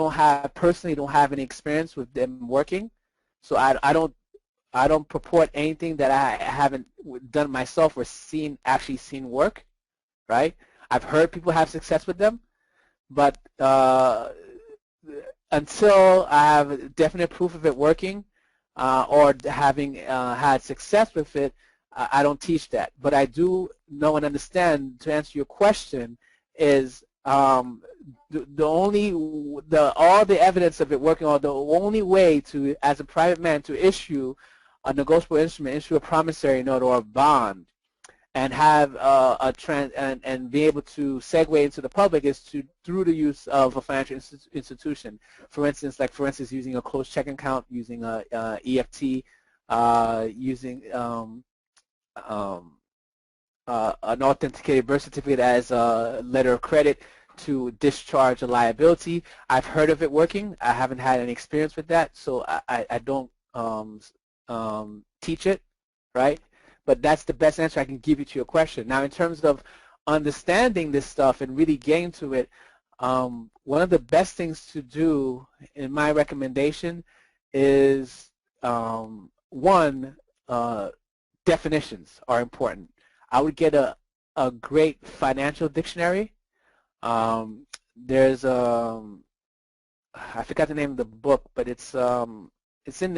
personally don't have any experience with them working. So I don't purport anything that I haven't done myself or actually seen work, right? I've heard people have success with them, but until I have definite proof of it working, or having had success with it, I don't teach that. But I do know and understand, to answer your question, is all the evidence of it working, or the only way to, as a private man, to issue a negotiable instrument, issue a promissory note or a bond, and have and be able to segue into the public is through the use of a financial institution. For instance, using a closed checking account, using a EFT, using an authenticated birth certificate as a letter of credit to discharge a liability. I've heard of it working. I haven't had any experience with that, so I don't teach it, right? But that's the best answer I can give you to your question. Now, in terms of understanding this stuff and really getting to it, one of the best things to do, in my recommendation, is definitions are important. I would get a great financial dictionary. There's I forgot the name of the book, but it's in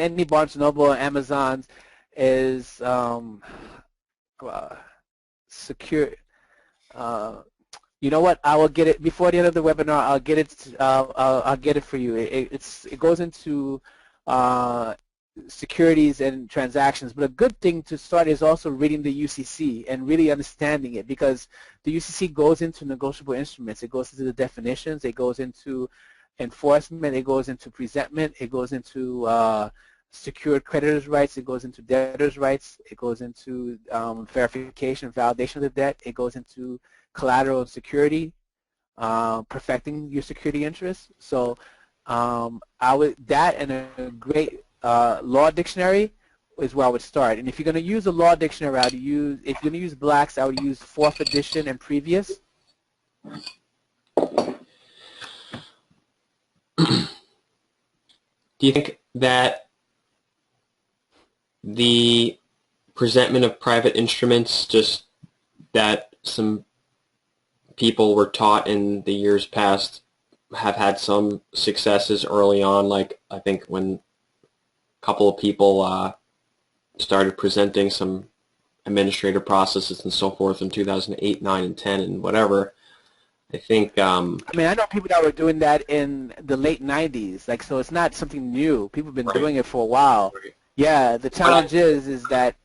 any Barnes & Noble or Amazon's. Is secure. You know what? I will get it before the end of the webinar. I'll get it. I'll get it for you. It goes into securities and transactions. But a good thing to start is also reading the UCC and really understanding it, because the UCC goes into negotiable instruments. It goes into the definitions. It goes into enforcement. It goes into presentment. It goes into secured creditors' rights. It goes into debtors' rights. It goes into verification, validation of the debt. It goes into collateral and security, perfecting your security interests. So that and a great law dictionary is where I would start. And if you're going to use a law dictionary, if you're going to use Black's, I would use 4th edition and previous. Do you think that the presentment of private instruments, just that some people were taught in the years past, have had some successes early on, like I think when a couple of people started presenting some administrative processes and so forth in 2008, 9, and 10 and whatever, I think I mean, I know people that were doing that in the late 90s, like, so it's not something new. People have been doing it for a while. Right. Yeah, the challenge is that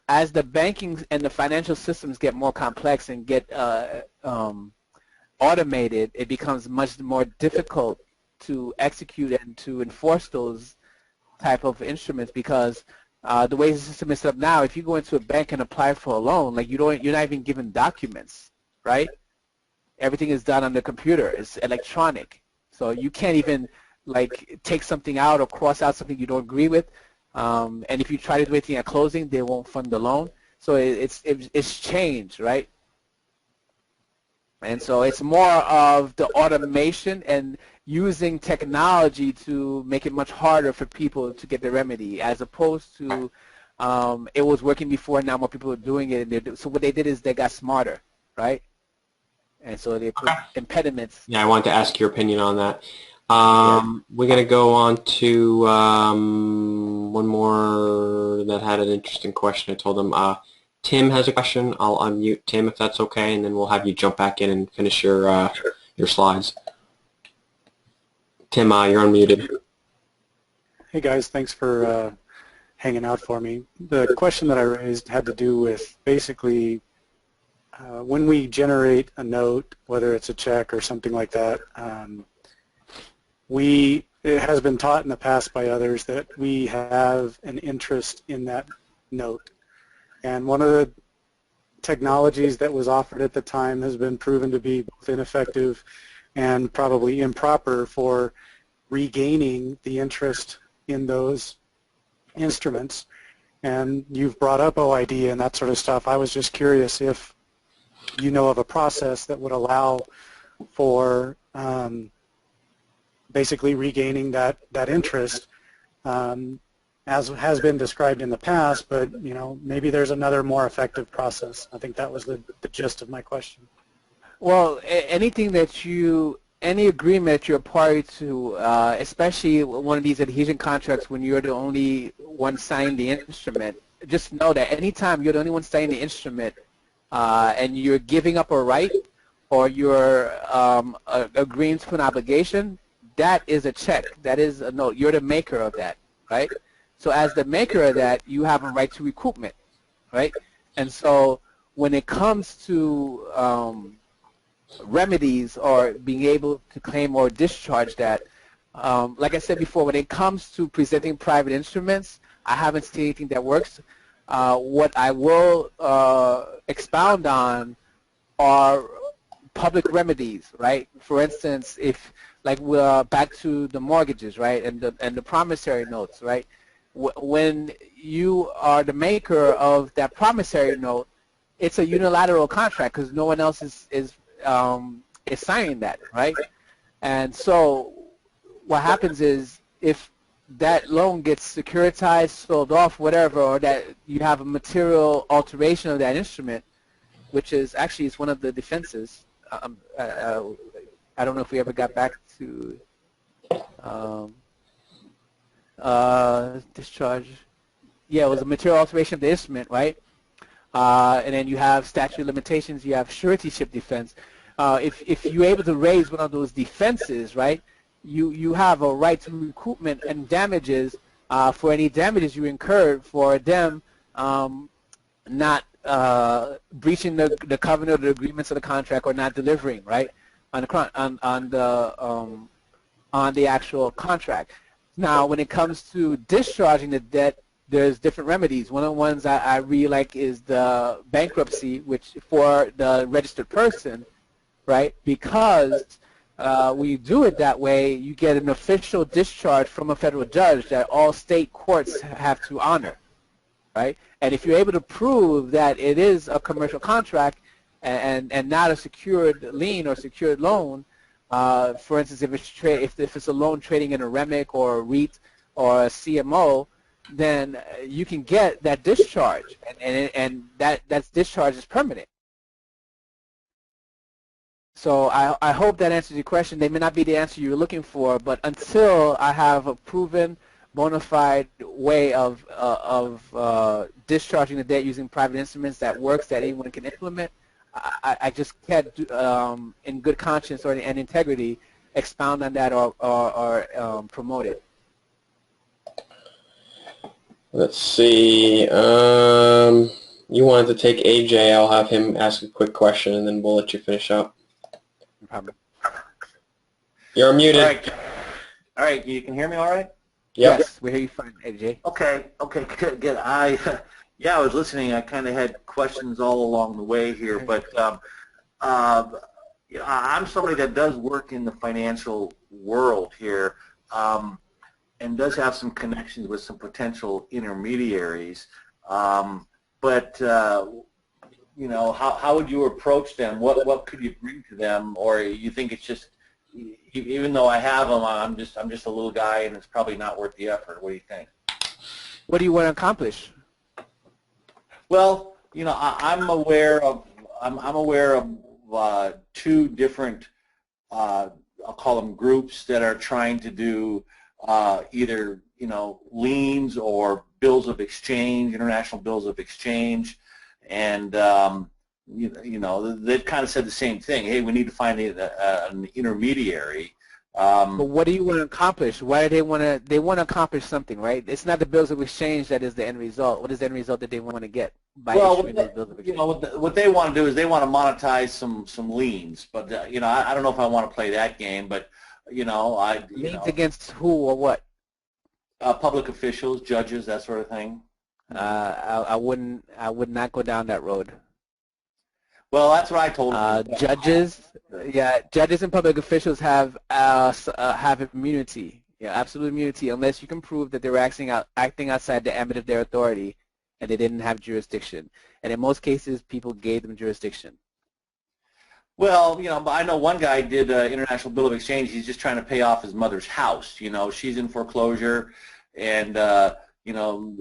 as the banking and the financial systems get more complex and get automated, it becomes much more difficult to execute and to enforce those type of instruments, because the way the system is set up now, if you go into a bank and apply for a loan, like you're not even given documents, right? Everything is done on the computer. It's electronic. So you can't even like take something out or cross out something you don't agree with. And if you try to do anything at closing, they won't fund the loan. So it's changed, right? And so it's more of the automation and using technology to make it much harder for people to get the remedy, as opposed to it was working before, now more people are doing it. And so what they did is they got smarter, right? And so they put impediments. Yeah, I wanted to ask your opinion on that. We're going to go on to one more that had an interesting question. I told them Tim has a question. I'll unmute Tim if that's okay, and then we'll have you jump back in and finish your slides. Tim, you're unmuted. Hey guys, thanks for hanging out for me. The question that I raised had to do with basically when we generate a note, whether it's a check or something like that, it has been taught in the past by others that we have an interest in that note. And one of the technologies that was offered at the time has been proven to be both ineffective and probably improper for regaining the interest in those instruments. And you've brought up OID and that sort of stuff. I was just curious if you know of a process that would allow for basically regaining that interest, as has been described in the past, but you know, maybe there's another more effective process. I think that was the gist of my question. Well, anything that any agreement you're party to, especially one of these adhesion contracts when you're the only one signing the instrument, just know that anytime you're the only one signing the instrument and you're giving up a right or you're agreeing to an obligation, that is a check. That is a note. You're the maker of that, right? So as the maker of that, you have a right to recoupment, right? And so when it comes to remedies or being able to claim or discharge that, like I said before, when it comes to presenting private instruments, I haven't seen anything that works. What I will expound on are public remedies, right? For instance, if like we're back to the mortgages, right, and the promissory notes, right? When you are the maker of that promissory note, it's a unilateral contract because no one else is signing that, right? And so what happens is if that loan gets securitized, sold off, whatever, or that you have a material alteration of that instrument, which is actually it's one of the defenses. I don't know if we ever got back to discharge. Yeah, it was a material alteration of the instrument, right? And then you have statute of limitations, you have suretyship defense. If you're able to raise one of those defenses, right, you have a right to recoupment and damages for any damages you incurred for them not breaching the covenant or the agreements of the contract or not delivering, right, on the actual contract. Now, when it comes to discharging the debt, there's different remedies. One of the ones I really like is the bankruptcy, which for the registered person, right? Because when you do it that way, you get an official discharge from a federal judge that all state courts have to honor, right? And if you're able to prove that it is a commercial contract and not a secured lien or secured loan, for instance, if it's a loan trading in a REMIC or a REIT or a CMO, then you can get that discharge, and that discharge is permanent. So I hope that answers your question. They may not be the answer you're looking for, but until I have a proven, bona fide way of discharging the debt using private instruments that works, that anyone can implement, I just can't, in good conscience and integrity, expound on that or promote it. Let's see. You wanted to take AJ. I'll have him ask a quick question, and then we'll let you finish up. No problem. You're muted. All right. You can hear me all right? Yep. Yes, we hear you fine, AJ. Okay, good. Yeah, I was listening. I kind of had questions all along the way here, but you know, I'm somebody that does work in the financial world here, and does have some connections with some potential intermediaries. But you know, how would you approach them? What could you bring to them, or you think it's just, even though I have them, I'm just a little guy, and it's probably not worth the effort? What do you think? What do you want to accomplish? Well, you know, I'm aware of two different, I'll call them groups, that are trying to do either, you know, liens or bills of exchange, international bills of exchange, and you know, they've kind of said the same thing. Hey, we need to find an intermediary. But what do you want to accomplish? Why do they want to? They want to accomplish something, right? It's not the bills of exchange that is the end result. What is the end result that they want to get by issuing those bills of exchange? You know, what they want to do is they want to monetize some liens. But you know, I don't know if I want to play that game. But you know, liens against who or what? Public officials, judges, that sort of thing. I would not go down that road. Well, that's what I told them. Judges, judges and public officials have immunity, absolute immunity, unless you can prove that they were acting outside the ambit of their authority and they didn't have jurisdiction. And in most cases, people gave them jurisdiction. Well, you know, I know one guy did an international bill of exchange. He's just trying to pay off his mother's house. You know, she's in foreclosure, and you know,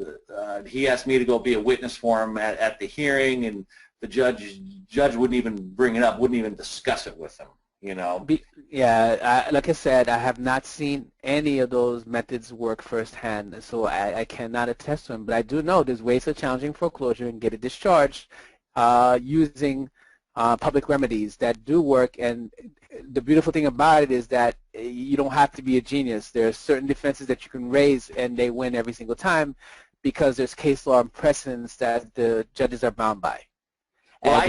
he asked me to go be a witness for him at the hearing, and the judge wouldn't even bring it up, wouldn't even discuss it with him, you know. Like I said, I have not seen any of those methods work firsthand, so I cannot attest to them. But I do know there's ways of challenging foreclosure and get it discharged using public remedies that do work. And the beautiful thing about it is that you don't have to be a genius. There are certain defenses that you can raise, and they win every single time because there's case law and precedents that the judges are bound by. Well,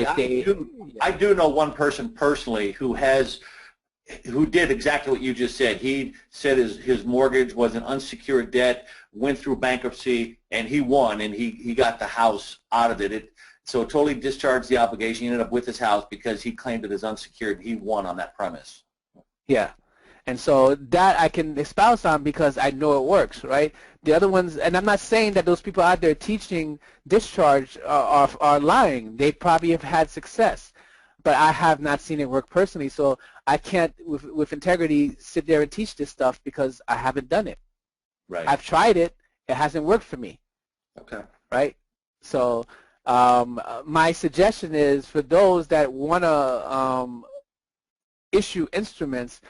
I do know one person personally who did exactly what you just said. He said his mortgage was an unsecured debt, went through bankruptcy, and he won, and he got the house out of it. So it totally discharged the obligation. He ended up with his house because he claimed it as unsecured. He won on that premise. Yeah. And so that I can espouse on because I know it works, right? The other ones, and I'm not saying that those people out there teaching discharge are lying. They probably have had success, but I have not seen it work personally. So I can't, with integrity, sit there and teach this stuff because I haven't done it. Right. I've tried it. It hasn't worked for me. Okay. Right? So my suggestion is for those that want to issue instruments,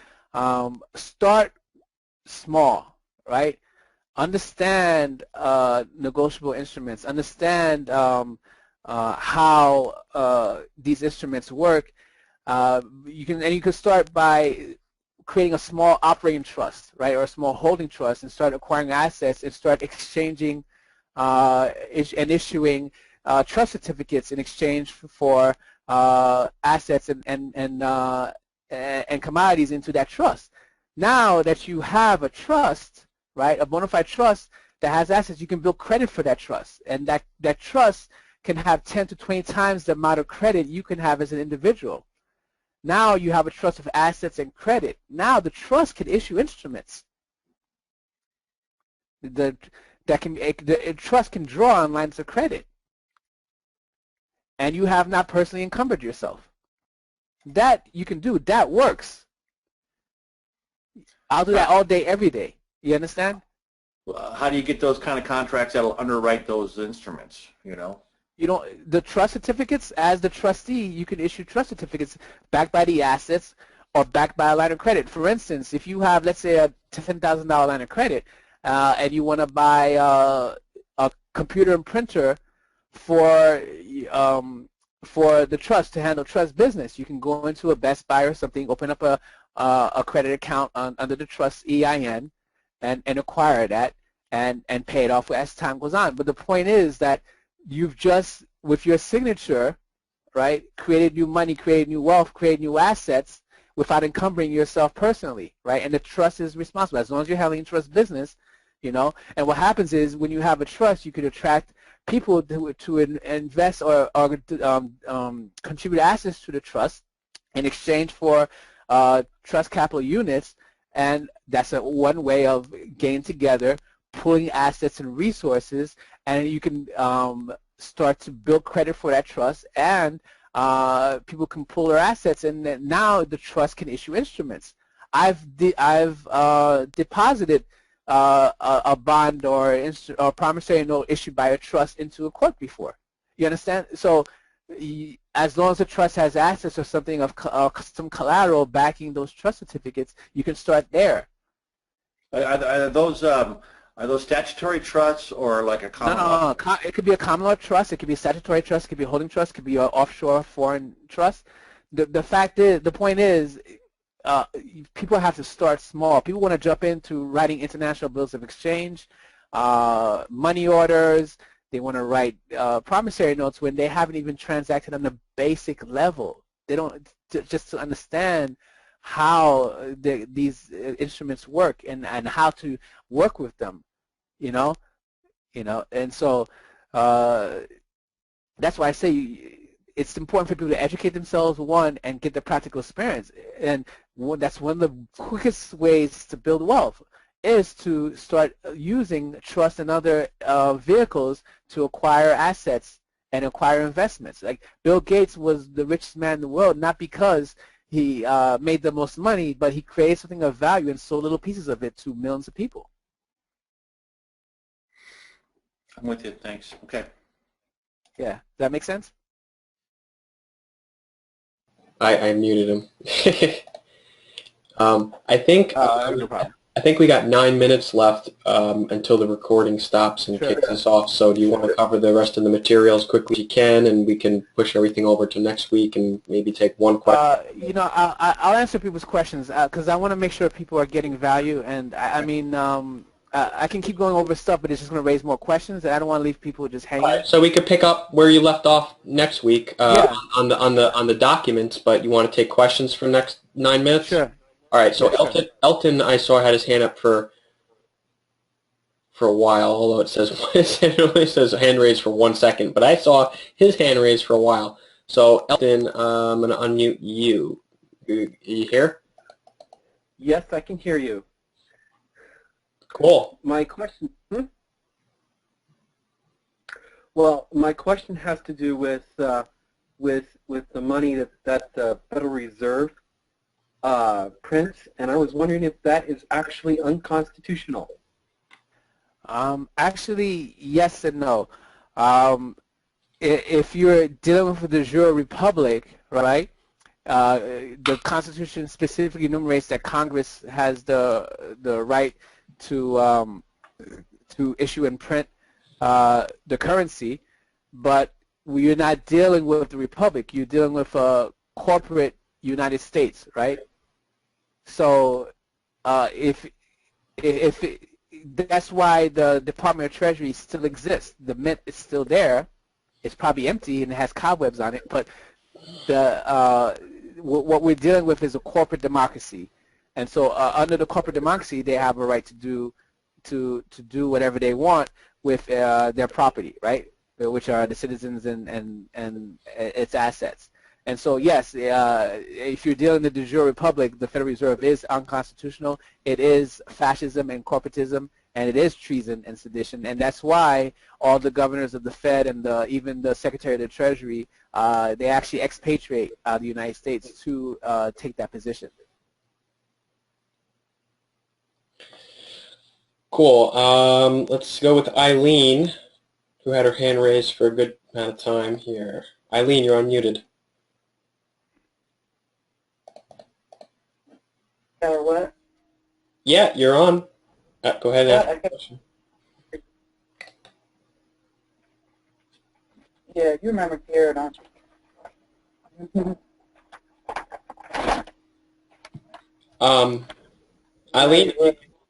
start small, right? Understand negotiable instruments. Understand how these instruments work. You can start by creating a small operating trust, right, or a small holding trust, and start acquiring assets and start exchanging and issuing trust certificates in exchange for assets and commodities into that trust. Now that you have a trust, right, a bona fide trust that has assets, you can build credit for that trust, and that trust can have 10 to 20 times the amount of credit you can have as an individual. Now you have a trust of assets and credit. Now the trust can issue instruments. The trust can draw on lines of credit, and you have not personally encumbered yourself. That you can do. That works. I'll do that all day, every day. You understand? How do you get those kind of contracts that'll underwrite those instruments, you know? You know, the trust certificates, as the trustee, you can issue trust certificates backed by the assets or backed by a line of credit. For instance, if you have, let's say, a $10,000 line of credit and you want to buy a computer and printer for the trust to handle trust business, you can go into a Best Buy or something, open up a credit account under the trust EIN and acquire that and pay it off as time goes on. But the point is that you've just, with your signature, right, created new money, created new wealth, created new assets without encumbering yourself personally, right? And the trust is responsible. As long as you're handling trust business, you know. And what happens is when you have a trust, you could attract people to invest or contribute assets to the trust in exchange for trust capital units, and that's one way of getting together, pooling assets and resources, and you can start to build credit for that trust, and people can pool their assets, and then now the trust can issue instruments. I've deposited a bond or promissory note issued by a trust into a court before. You understand? So as long as the trust has assets or something of some collateral backing those trust certificates, you can start there. Are those statutory trusts or like a common law? No. It could be a common law trust. It could be a statutory trust. It could be a holding trust. It could be an offshore foreign trust. The point is, people have to start small. People want to jump into writing international bills of exchange, money orders. They want to write promissory notes when they haven't even transacted on the basic level. They don't just to understand how these instruments work and how to work with them, you know, and so that's why I say it's important for people to educate themselves, one, and get the practical experience, and that's one of the quickest ways to build wealth is to start using trust and other vehicles to acquire assets and acquire investments. Like Bill Gates was the richest man in the world, not because he made the most money, but he created something of value and sold little pieces of it to millions of people. I'm with you. Thanks. Okay. Yeah. Does that make sense? I muted him. I think no problem. I think we got 9 minutes left until the recording stops and kicks us off. So do you want to cover the rest of the material as quickly as you can, and we can push everything over to next week and maybe take one question? I'll answer people's questions because I want to make sure people are getting value. And I can keep going over stuff, but it's just going to raise more questions, and I don't want to leave people just hanging. Right, so we could pick up where you left off next week on the documents, but you want to take questions for the next 9 minutes? Sure. All right, so Yeah, Elton, I saw had his hand up for a while, although it only says hand raised for 1 second, but I saw his hand raised for a while. So Elton, I'm going to unmute you. Are you here? Yes, I can hear you. Cool. My question. Well, my question has to do with the money that the Federal Reserve prints, and I was wondering if that is actually unconstitutional. Actually, yes and no. If you're dealing with the jure republic, right, the Constitution specifically enumerates that Congress has the right to issue and print the currency, but you're not dealing with the republic. You're dealing with a corporate United States, right? So if that's why the Department of Treasury still exists. The mint is still there. It's probably empty and it has cobwebs on it, but what we're dealing with is a corporate democracy, and so under the corporate democracy, they have a right to do whatever they want with their property, right? Which are the citizens and its assets. And so, yes, if you're dealing with the de jure republic, the Federal Reserve is unconstitutional. It is fascism and corporatism, and it is treason and sedition. And that's why all the governors of the Fed and even the Secretary of the Treasury, they actually expatriate out of the United States to take that position. Cool. Let's go with Eileen, who had her hand raised for a good amount of time here. Eileen, you're unmuted. Or what? Yeah, you're on. Go ahead and ask the question. Yeah, you remember Garrett, don't you? Eileen,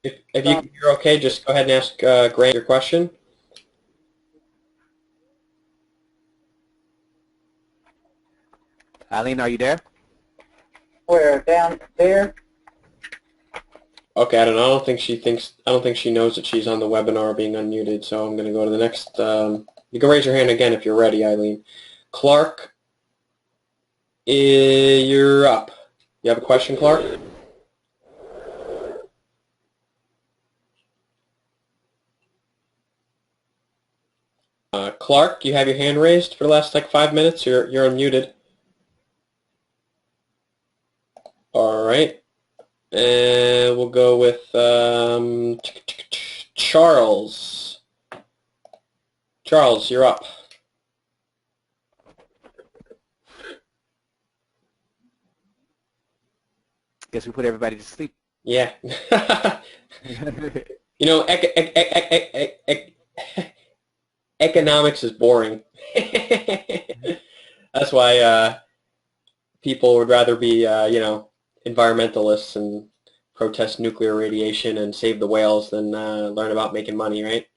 if you're okay, just go ahead and ask Grant your question. Eileen, are you there? Where, down there? Okay, I don't know. I don't think she knows that she's on the webinar being unmuted, so I'm going to go to the next. You can raise your hand again if you're ready, Eileen. Clark, you're up. You have a question, Clark? Clark, you have your hand raised for the last like 5 minutes. You're unmuted. All right. And we'll go with Charles. Charles, you're up. Guess we put everybody to sleep. Yeah. You know, economics is boring. That's why people would rather be, you know, environmentalists and protest nuclear radiation and save the whales than learn about making money, right?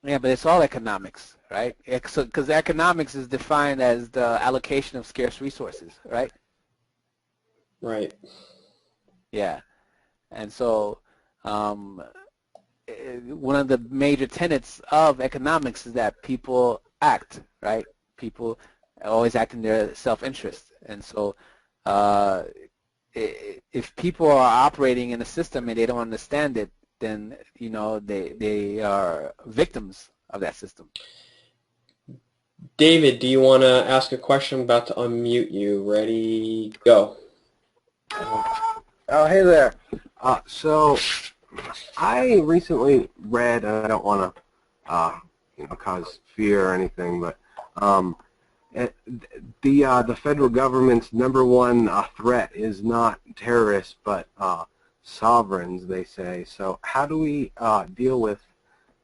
Yeah, but it's all economics, right? Because economics is defined as the allocation of scarce resources, right? Right. Yeah. And so one of the major tenets of economics is that people act, right? People always act in their self-interest. And so if people are operating in a system and they don't understand it, then, you know, they are victims of that system. David, do you want to ask a question? I'm about to unmute you. Ready? Go. Oh, hey there. So I recently read, and I don't want to you know, cause fear or anything, but the federal government's #1 threat is not terrorists, but sovereigns, they say. So how do we deal with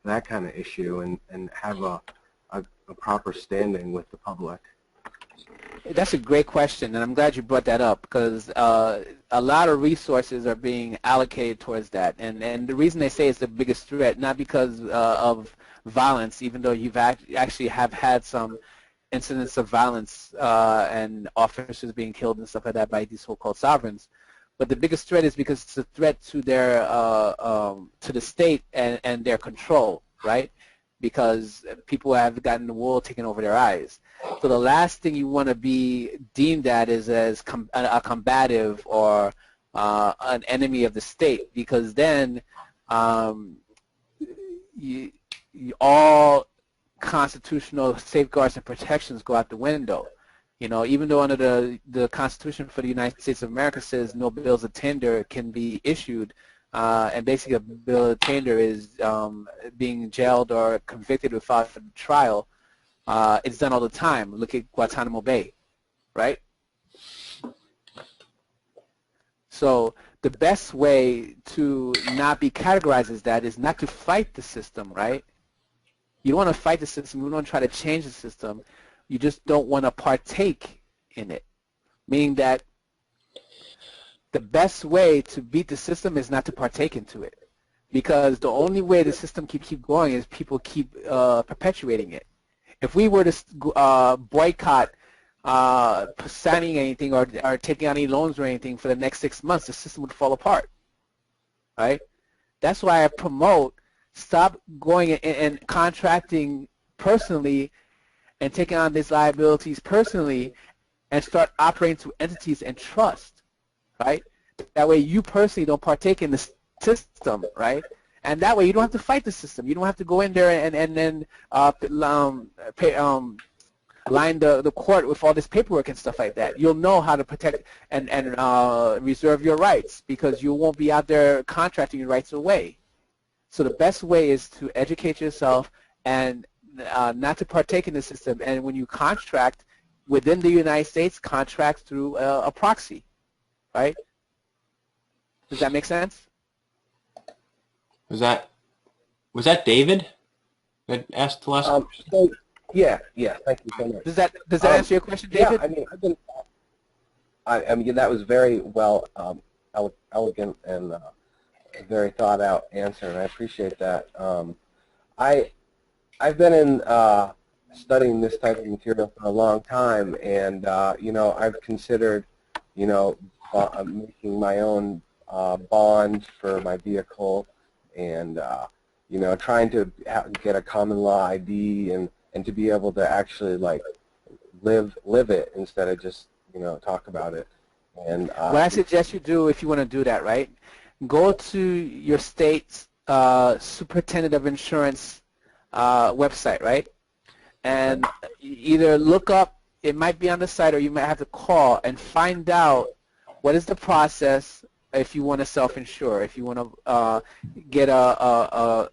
that kind of issue and have a proper standing with the public? That's a great question, and I'm glad you brought that up, because a lot of resources are being allocated towards that. And the reason they say it's the biggest threat, not because of violence, even though you've actually have had some incidents of violence and officers being killed and stuff like that by these so-called sovereigns. But the biggest threat is because it's a threat to their to the state and their control, right? Because people have gotten the wool taken over their eyes. So the last thing you want to be deemed at is as a combative or an enemy of the state, because then all constitutional safeguards and protections go out the window. You know, even though under the Constitution for the United States of America says no bills of attainder can be issued, and basically a bill of attainder is being jailed or convicted without trial. It's done all the time. Look at Guantanamo Bay, right? So the best way to not be categorized as that is not to fight the system, right? You don't want to fight the system. You don't want to try to change the system. You just don't want to partake in it, meaning that the best way to beat the system is not to partake into it, because the only way the system can keep going is people keep perpetuating it. If we were to boycott signing anything or taking out any loans or anything for the next 6 months, the system would fall apart, right? That's why I promote stop going and contracting personally and taking on these liabilities personally and start operating through entities and trust, right? That way you personally don't partake in the system, right? And that way you don't have to fight the system. You don't have to go in there and then line the court with all this paperwork and stuff like that. You'll know how to protect and reserve your rights, because you won't be out there contracting your rights away. So the best way is to educate yourself and not to partake in the system. And when you contract within the United States, contract through a proxy, right? Does that make sense? Was that David that asked the last question? So, yeah, thank you so much. Does that answer your question, David? Yeah, I mean, that was very well elegant and very thought out answer, and I appreciate that. I've been in studying this type of material for a long time, and you know, I've considered, you know, making my own bonds for my vehicle, and you know, trying to get a common law ID and to be able to actually like live it instead of just, you know, talk about it. And what I suggest you do, if you want to do that, right? Go to your state's superintendent of insurance website, right? And either look up, it might be on the site, or you might have to call and find out what is the process if you want to self-insure, if you want to get a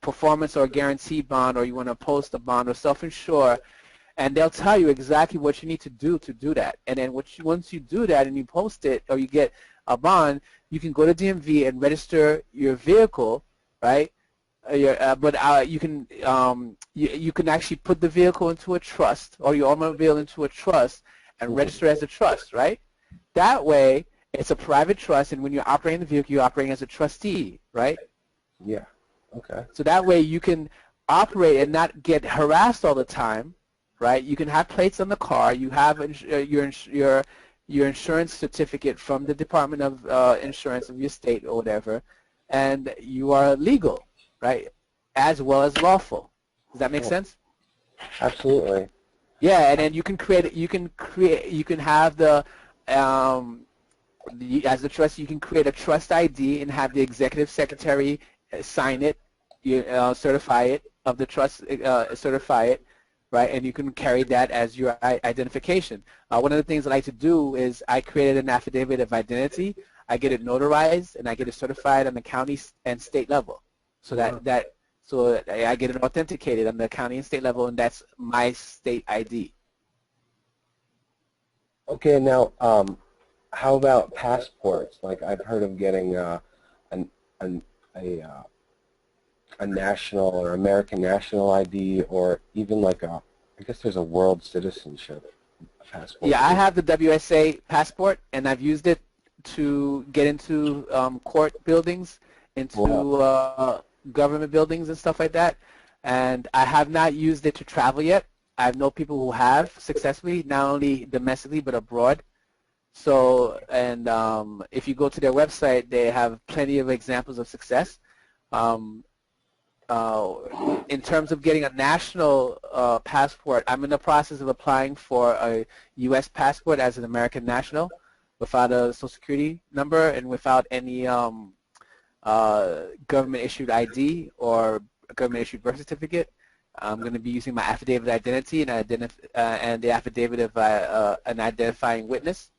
performance or a guarantee bond, or you want to post a bond or self-insure, and they'll tell you exactly what you need to do that. And then once you do that and you post it or you get a bond, you can go to DMV and register your vehicle, right? You can actually put the vehicle into a trust, or your automobile into a trust, and register as a trust, right? That way, it's a private trust, and when you're operating the vehicle, you're operating as a trustee, right? Yeah. Okay. So that way you can operate and not get harassed all the time, right? You can have plates on the car. You have your insurance certificate from the Department of Insurance of your state or whatever, and you are legal, right? As well as lawful. Does that make sense? Absolutely. Yeah, and then you can have the as the trustee, you can create a trust ID and have the executive secretary sign it, certify it, of the trust, certify it, right? And you can carry that as your identification. One of the things I like to do is I created an affidavit of identity. I get it notarized and I get it certified on the county and state level. So so I get it authenticated on the county and state level, and that's my state ID. Okay, now how about passports? Like, I've heard of getting a national or American national ID, or even like I guess there's a world citizenship passport. Yeah, I have the WSA passport, and I've used it to get into court buildings, into government buildings and stuff like that. And I have not used it to travel yet. I know people who have successfully, not only domestically but abroad. So, and if you go to their website, they have plenty of examples of success. In terms of getting a national passport, I'm in the process of applying for a U.S. passport as an American national without a Social Security number and without any government-issued ID or government-issued birth certificate. I'm going to be using my affidavit of identity and the affidavit of an identifying witness.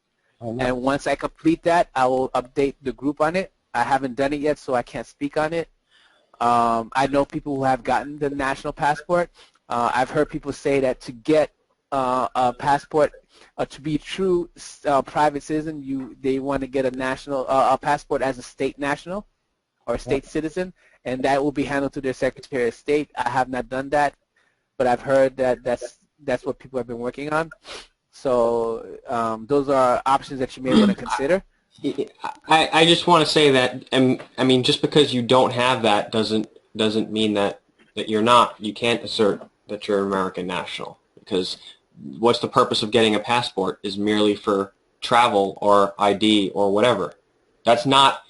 Oh, nice. And once I complete that, I will update the group on it. I haven't done it yet, so I can't speak on it. I know people who have gotten the national passport. I've heard people say that to get a passport, to be a true private citizen, they want to get a national a passport as a state national or state citizen, and that will be handled through their Secretary of State. I have not done that, but I've heard that that's what people have been working on. So those are options that you may want to consider. I just want to say that, I mean, just because you don't have that doesn't mean that you're not. You can't assert that you're an American national, because what's the purpose of getting a passport is merely for travel or ID or whatever. That's not.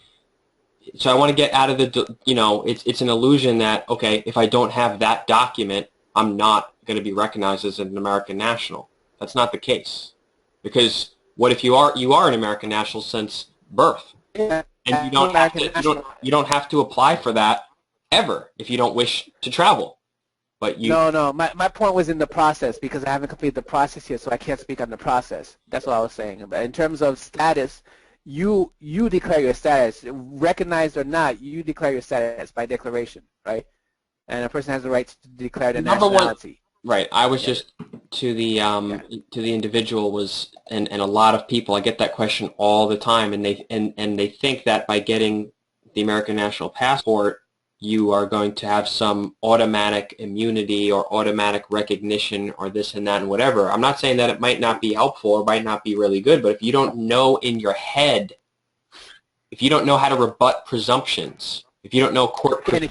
So I want to get out of the, it's an illusion that, okay, if I don't have that document, I'm not going to be recognized as an American national. That's not the case, because what if you are an American national since birth, Yeah, and you don't have to apply for that ever if you don't wish to travel. But you No. My point was in the process, because I haven't completed the process yet, so I can't speak on the process. That's what I was saying. But in terms of status, you declare your status, recognized or not. You declare your status by declaration, right? And a person has the right to declare their nationality. Right. I was just to the individual was, and a lot of people, I get that question all the time, and they think that by getting the American national passport, you are going to have some automatic immunity or automatic recognition or this and that and whatever. I'm not saying that it might not be helpful or might not be really good, but if you don't know in your head, if you don't know how to rebut presumptions, if you don't know court, let me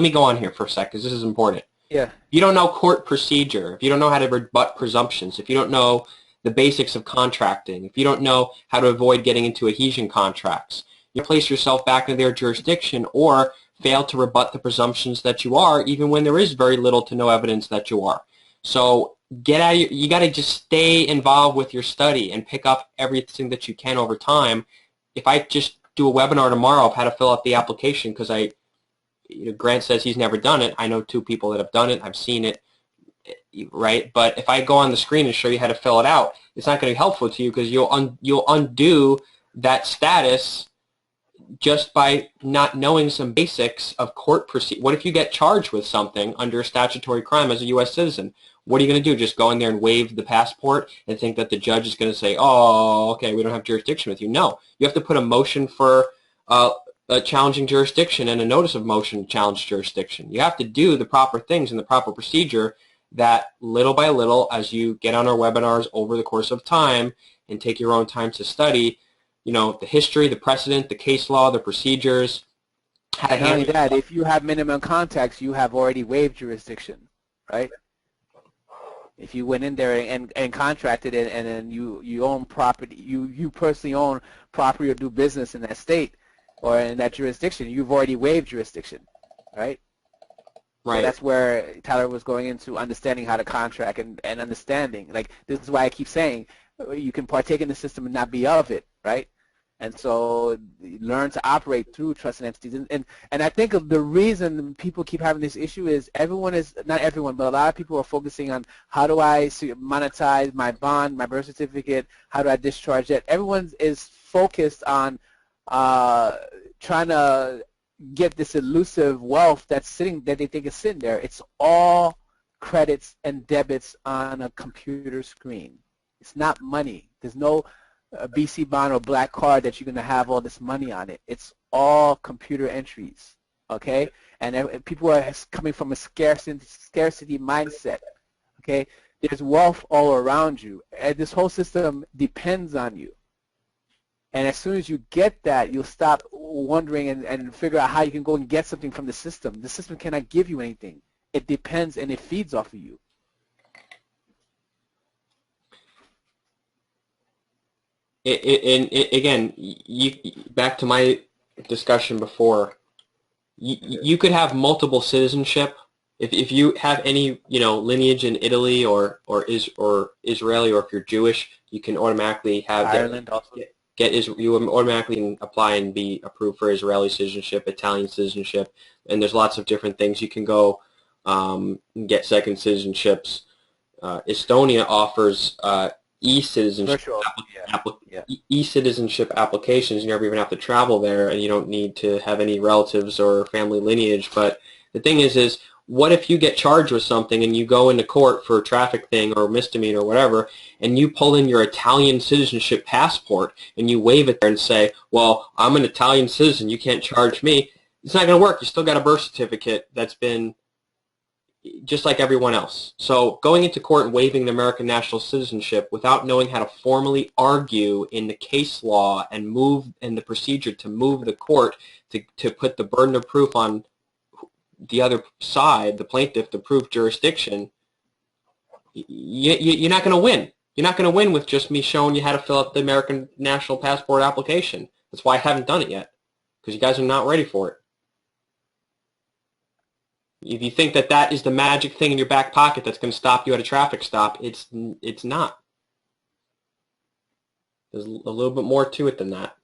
go on here for a sec, because this is important. Yeah. If you don't know court procedure, if you don't know how to rebut presumptions, if you don't know the basics of contracting, if you don't know how to avoid getting into adhesion contracts, you place yourself back in their jurisdiction or fail to rebut the presumptions that you are, even when there is very little to no evidence that you are. So get out of you got to just stay involved with your study and pick up everything that you can over time. If I just do a webinar tomorrow of how to fill out the application because Grant says he's never done it. I know 2 people that have done it. I've seen it, right? But if I go on the screen and show you how to fill it out, it's not going to be helpful to you because you'll undo that status just by not knowing some basics of court procedure. What if you get charged with something under a statutory crime as a U.S. citizen? What are you going to do? Just go in there and wave the passport and think that the judge is going to say, oh, okay, we don't have jurisdiction with you? No. You have to put a motion for a challenging jurisdiction and a notice of motion to challenge jurisdiction. You have to do the proper things in the proper procedure that little by little, as you get on our webinars over the course of time and take your own time to study, the history, the precedent, the case law, the procedures. And not only that, if you have minimum contacts, you have already waived jurisdiction, right? If you went in there and contracted it, and then you own property, you personally own property or do business in that state or in that jurisdiction, you've already waived jurisdiction, right? Right. So that's where Tyler was going into understanding how to contract and understanding. Like, this is why I keep saying you can partake in the system and not be of it, right? And so learn to operate through trusted entities. And I think the reason people keep having this issue is not everyone, but a lot of people are focusing on how do I monetize my bond, my birth certificate, how do I discharge it. Everyone is focused on trying to get this elusive wealth that they think is sitting there. It's all credits and debits on a computer screen. It's not money. There's no BC bond or black card that you're going to have all this money on it. It's all computer entries, okay? And people are coming from a scarcity mindset, okay? There's wealth all around you. And this whole system depends on you. And as soon as you get that, you'll stop wondering and figure out how you can go and get something from the system. The system cannot give you anything. It depends and it feeds off of you. Again, back to my discussion before, you could have multiple citizenship. If you have any lineage in Italy or Israeli, or if you're Jewish, you can automatically have Ireland also. You automatically apply and be approved for Israeli citizenship, Italian citizenship, and there's lots of different things you can go get second citizenships. Estonia offers e-citizenship e-citizenship applications. You never even have to travel there, and you don't need to have any relatives or family lineage. But the thing is what if you get charged with something and you go into court for a traffic thing or misdemeanor or whatever, and you pull in your Italian citizenship passport and you wave it there and say, well, I'm an Italian citizen, you can't charge me? It's not going to work. You still got a birth certificate that's been just like everyone else. So going into court and waiving the American national citizenship without knowing how to formally argue in the case law and move in the procedure to move the court to put the burden of proof on the other side, the plaintiff, to prove jurisdiction, you're not going to win. You're not going to win with just me showing you how to fill out the American national passport application. That's why I haven't done it yet, because you guys are not ready for it. If you think that that is the magic thing in your back pocket that's going to stop you at a traffic stop, it's not. There's a little bit more to it than that.